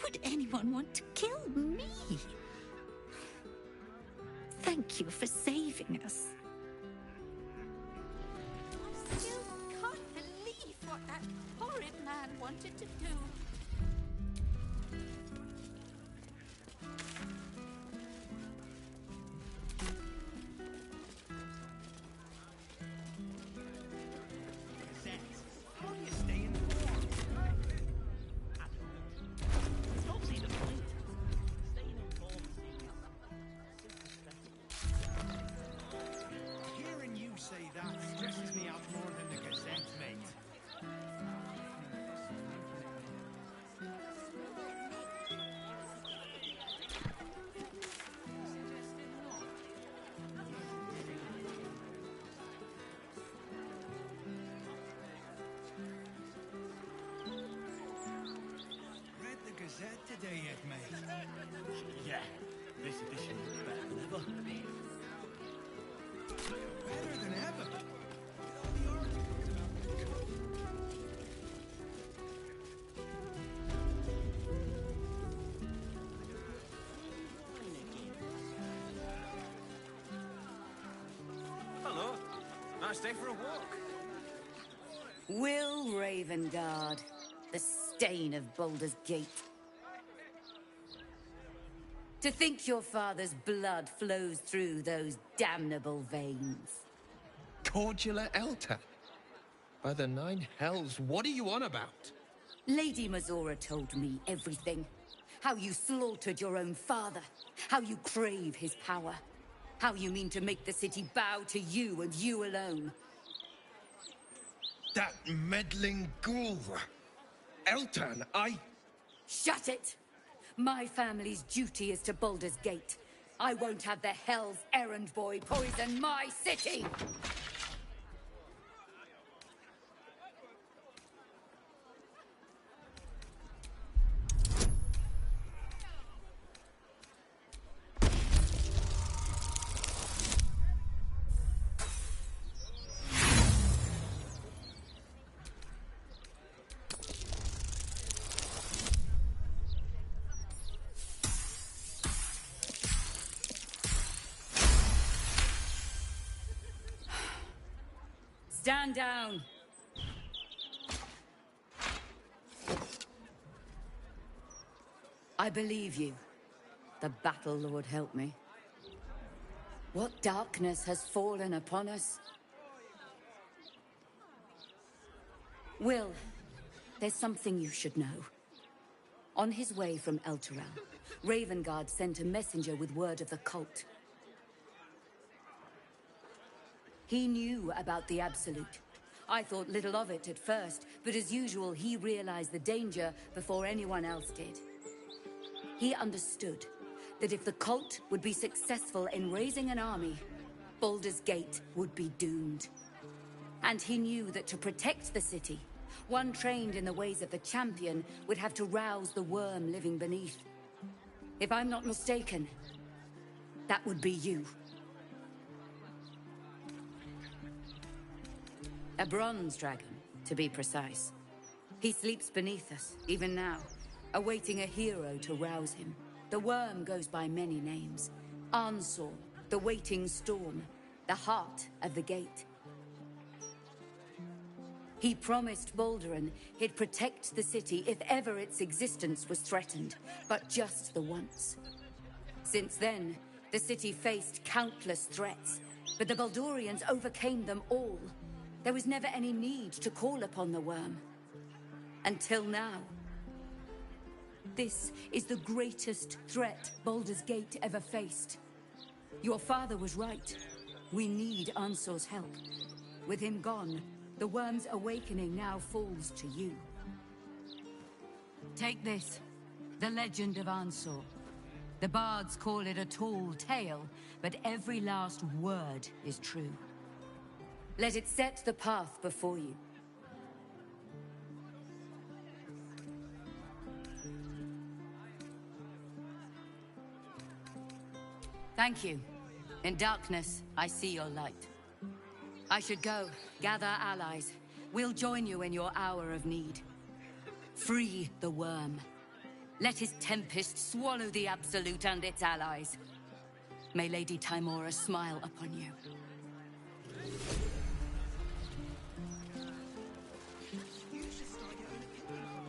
would anyone want to kill me? Thank you for saving us. I still can't believe what that horrid man wanted to do. Hearing you say that stresses me out more than the Gazette, mate. Read the Gazette today yet, mate? Yeah, this edition is better than ever. Better than ever? Hello. Nice day for a walk. Will Ravengard, the stain of Baldur's Gate. To think your father's blood flows through those damnable veins. Cordular Elta. By the nine hells, what are you on about? Lady Mazora told me everything. How you slaughtered your own father. How you crave his power. How you mean to make the city bow to you and you alone. That meddling ghoul. Eltan, Shut it! My family's duty is to Baldur's Gate. I won't have the Hell's Errand Boy poison my city! Stand down. I believe you. The Battle Lord help me. What darkness has fallen upon us? Will, there's something you should know. On his way from Elturel, Ravengard sent a messenger with word of the cult. He knew about the Absolute. I thought little of it at first, but as usual, he realized the danger before anyone else did. He understood that if the cult would be successful in raising an army, Baldur's Gate would be doomed. And he knew that to protect the city, one trained in the ways of the champion would have to rouse the worm living beneath. If I'm not mistaken, that would be you. A bronze dragon, to be precise. He sleeps beneath us, even now, awaiting a hero to rouse him. The worm goes by many names. Ansor, the waiting storm, the heart of the gate. He promised Balduran he'd protect the city if ever its existence was threatened, but just the once. Since then, the city faced countless threats, but the Baldurians overcame them all. There was never any need to call upon the worm. Until now. This is the greatest threat Baldur's Gate ever faced. Your father was right. We need Ansor's help. With him gone, the worm's awakening now falls to you. Take this, the legend of Ansor. The bards call it a tall tale, but every last word is true. Let it set the path before you. Thank you. In darkness, I see your light. I should go, gather allies. We'll join you in your hour of need. Free the worm. Let his tempest swallow the Absolute and its allies. May Lady Timora smile upon you.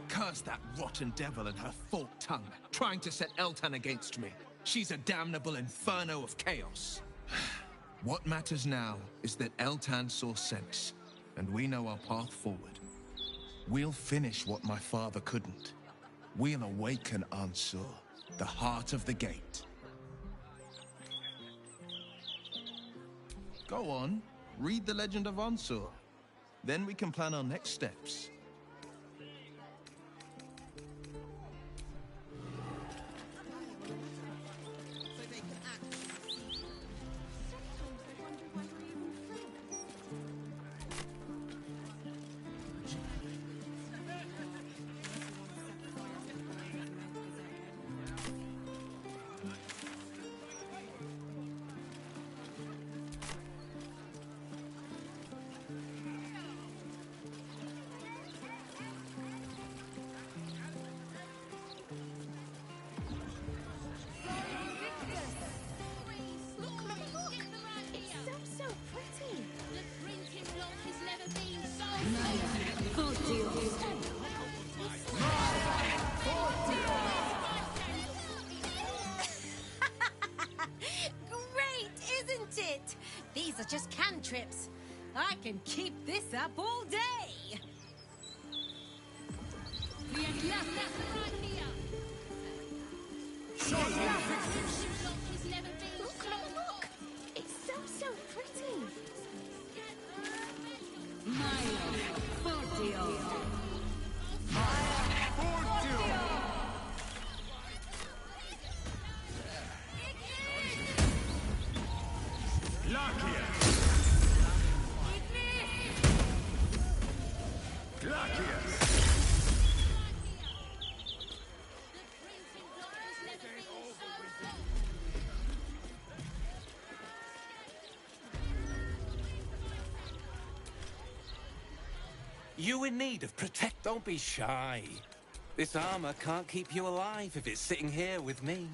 Curse that rotten devil and her forked tongue, trying to set Eltan against me. She's a damnable inferno of chaos. What matters now is that Eltan saw sense, and we know our path forward. We'll finish what my father couldn't. We'll awaken Ansur, the heart of the gate. Go on, read the legend of Ansur. Then we can plan our next steps. Great, isn't it? These are just cantrips. I can keep this up all day. Look, look! It's so pretty. You in need of protect? Don't be shy. This armor can't keep you alive if it's sitting here with me.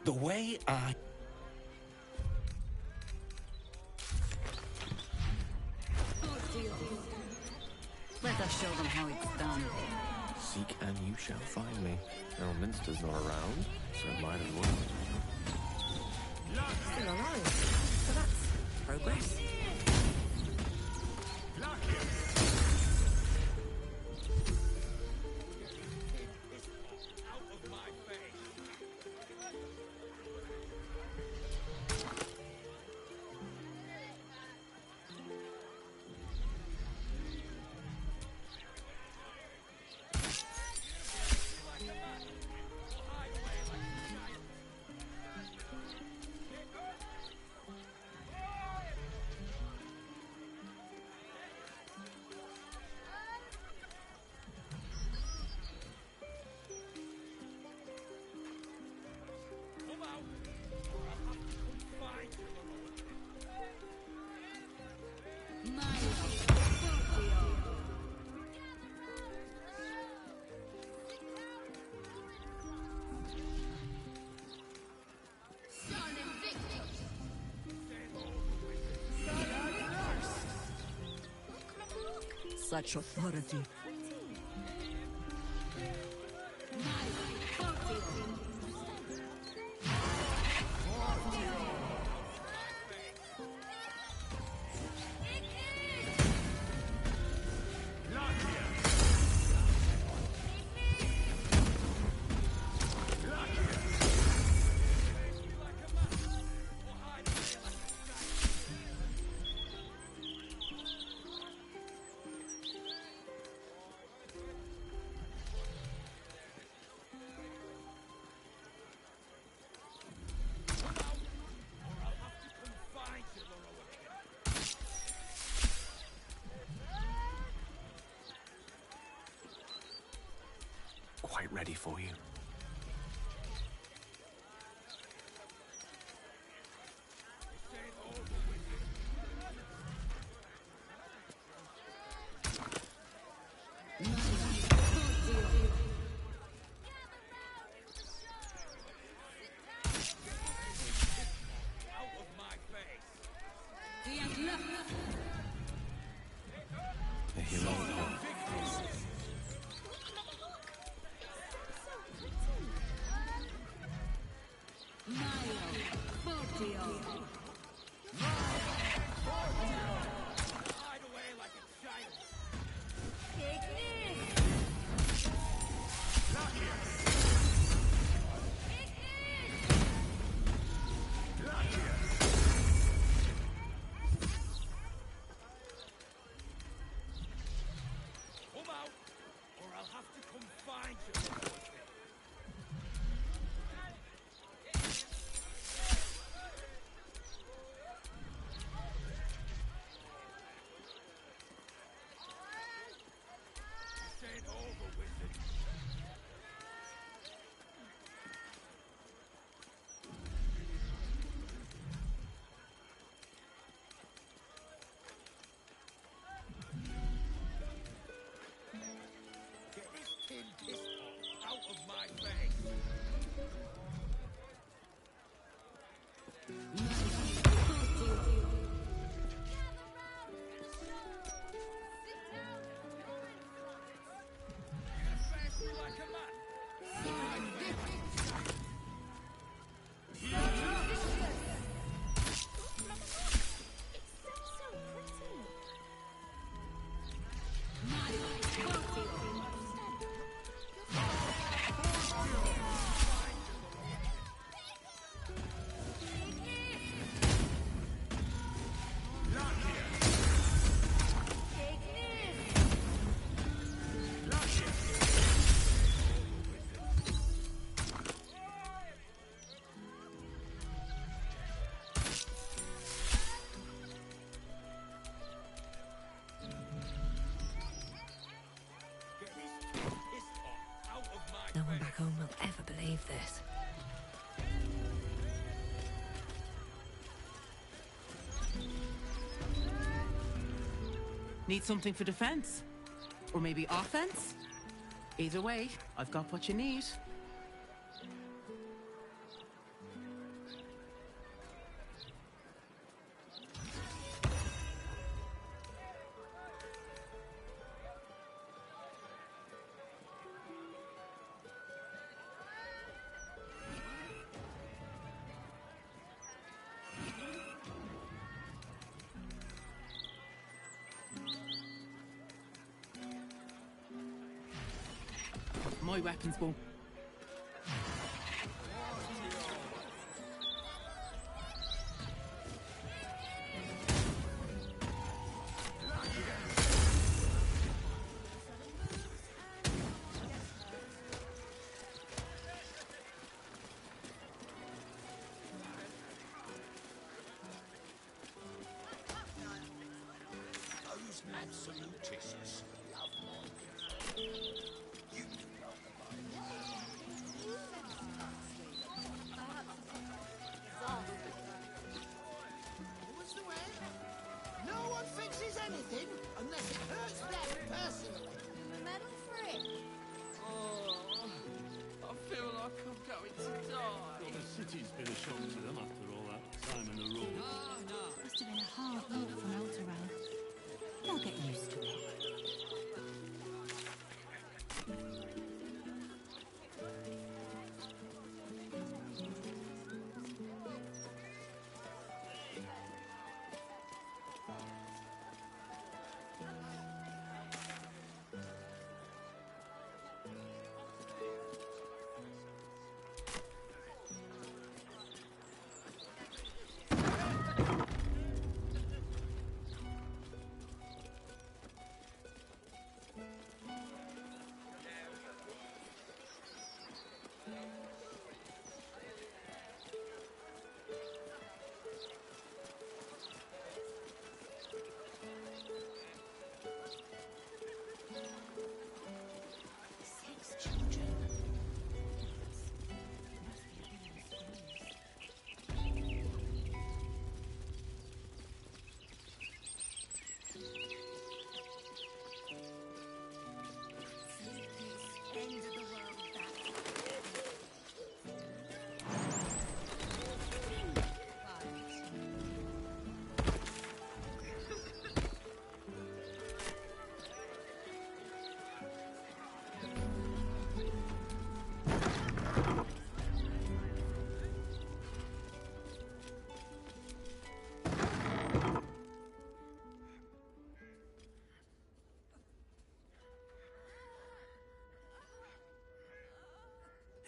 The way I... Let us show them how it's done. Seek and you shall find me. Elminster's not around, so it might as well. Still alive. So that's progress. such authority. Quite ready for you. A hero at home. No one back home will ever believe this. Need something for defense? Or maybe offense? Either way, I've got what you need. My weapons won't. Those absolutists love my you What's the way? No one fixes anything unless it hurts them personally. A medal for it. Oh, I feel like I'm going to die. Well, the city's been a shock to them after all that time in the room. Must have been a hard look from Elturel. They'll get used to it.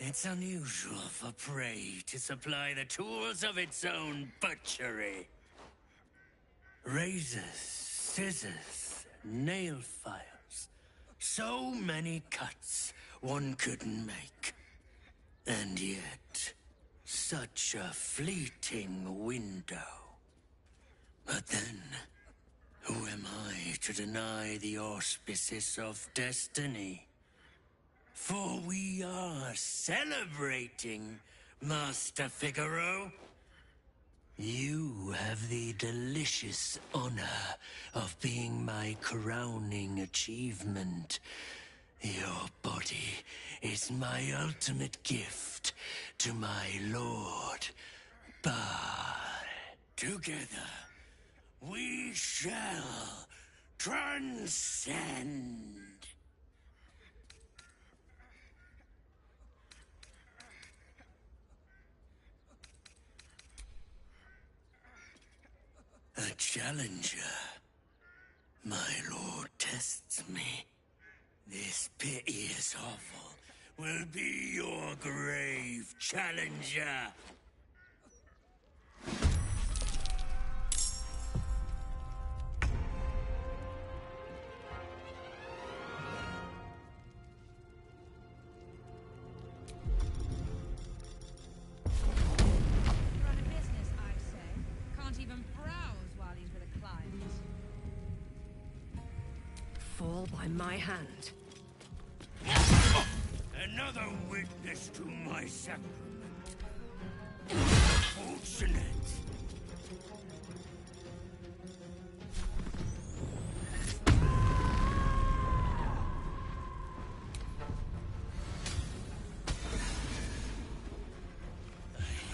It's unusual for prey to supply the tools of its own butchery. Razors, scissors, nail files. So many cuts one couldn't make. And yet, such a fleeting window. But then, who am I to deny the auspices of destiny? For we are celebrating, Master Figaro. You have the delicious honor of being my crowning achievement. Your body is my ultimate gift to my lord, Bar. Together, we shall transcend. A challenger. My lord tests me. This piteous hovel will be your grave, challenger. Run a business, I say. Can't even browse while he's with a client. Fall by my hand. Another witness to my sacrament. Fortunate.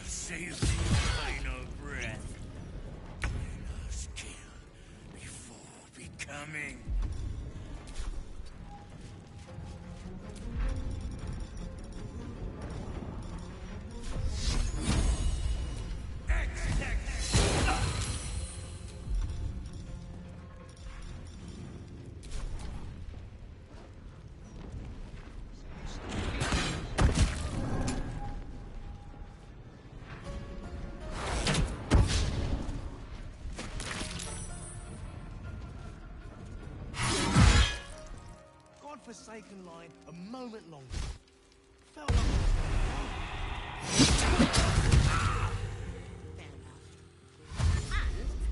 Save the final breath. My last kill before becoming. Godforsaken line a moment longer. Felt like And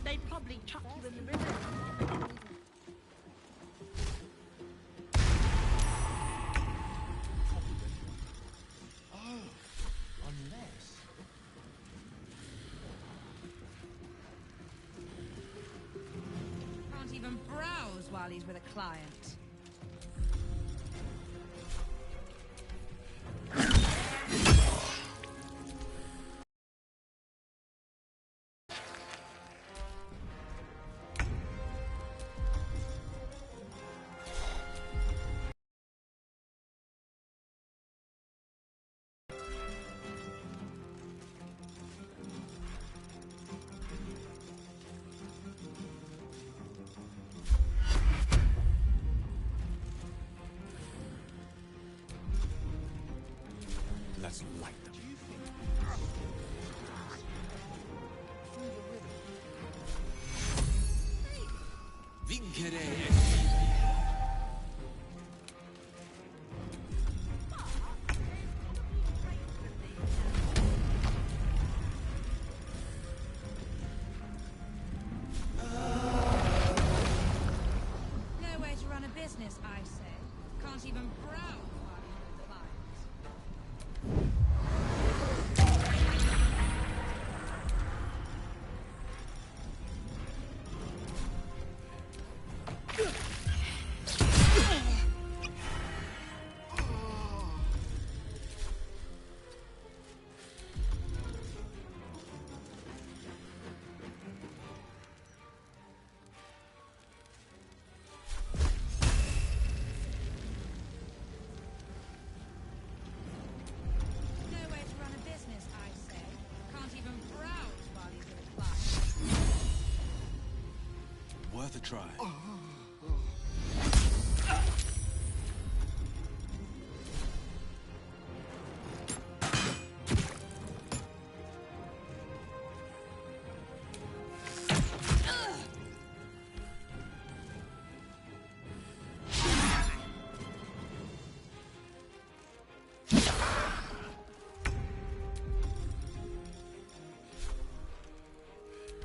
they'd probably chuck you in the river. oh, unless Can't even browse while he's with a client. Let's light them. Vincere. Nowhere to run a business, I say. Can't even browse while he's with a client. Nowhere to run a business, I say. Can't even browse while he's with a client. worth a try.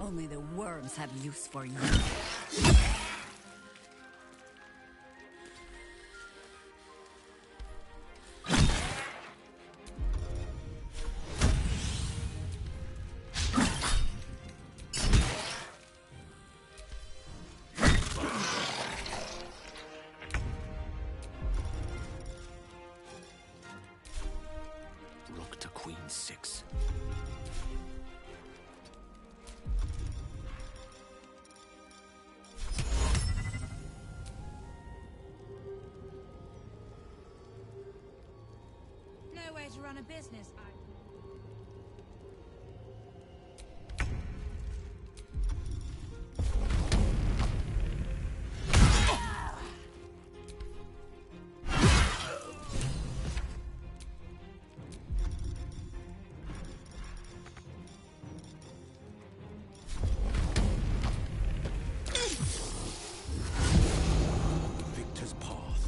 Only the worms have use for you. Rook to queen 6. No way to run a business, Victor's path.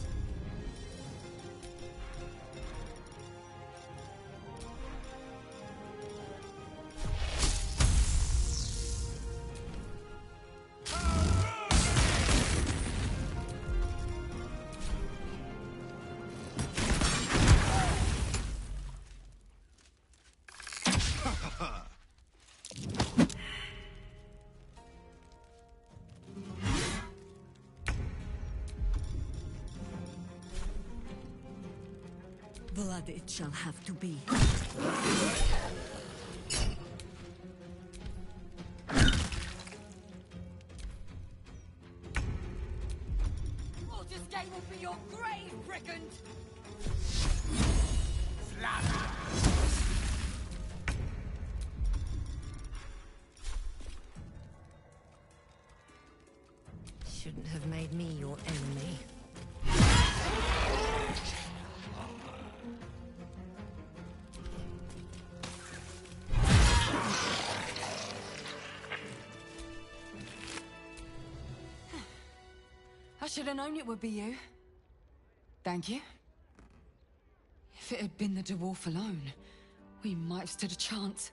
Blood it shall have to be. Walter's Gate will be your grave, brigand! Shouldn't have made me your enemy. I should have known it would be you. Thank you. If it had been the dwarf alone, we might have stood a chance.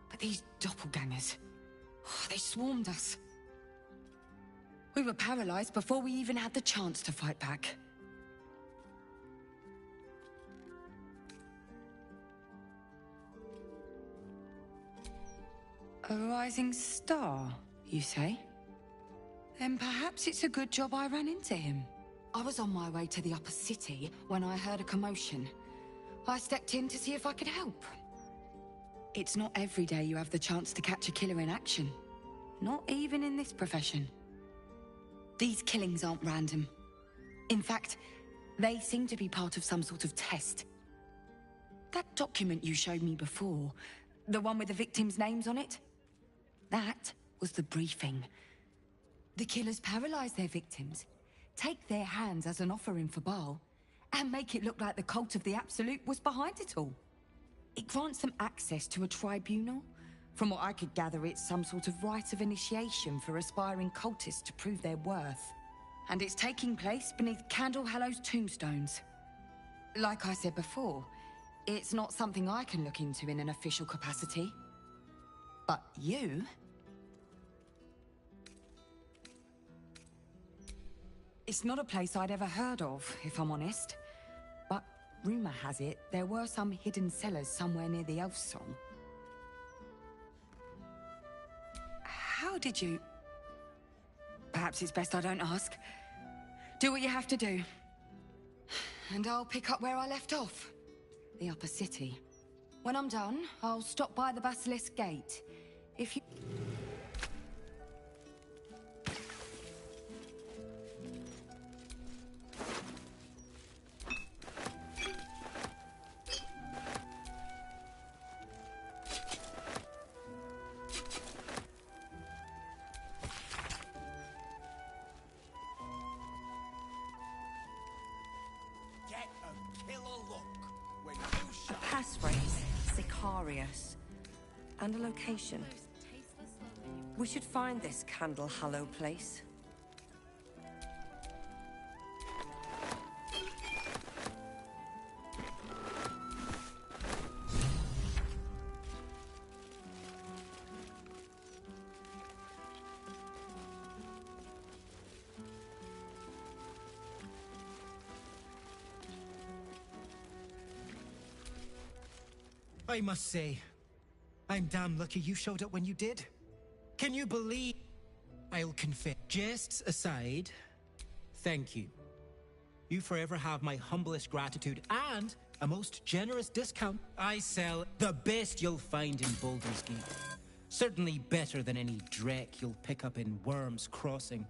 But these doppelgangers, they swarmed us. We were paralyzed before we even had the chance to fight back. A rising star, you say? Then perhaps it's a good job I ran into him. I was on my way to the upper city when I heard a commotion. I stepped in to see if I could help. It's not every day you have the chance to catch a killer in action. Not even in this profession. These killings aren't random. In fact, they seem to be part of some sort of test. That document you showed me before, the one with the victims' names on it, that was the briefing. The killers paralyze their victims, take their hands as an offering for Baal, and make it look like the cult of the Absolute was behind it all. It grants them access to a tribunal. From what I could gather, it's some sort of rite of initiation for aspiring cultists to prove their worth. And it's taking place beneath Candle Hallow's tombstones. Like I said before, it's not something I can look into in an official capacity. But you... It's not a place I'd ever heard of, if I'm honest. But rumor has it, there were some hidden cellars somewhere near the Elf Song. How did you... Perhaps it's best I don't ask. Do what you have to do. And I'll pick up where I left off. The upper city. When I'm done, I'll stop by the Basilisk Gate. If you... Get a killer look when you A passphrase, Sicarius, and a location. We should find this Candle Hallow place. I must say, I'm damn lucky you showed up when you did. Can you believe... I'll confess. Jests aside, thank you. You forever have my humblest gratitude and a most generous discount. I sell the best you'll find in Baldur's Gate. Certainly better than any dreck you'll pick up in Worm's Crossing.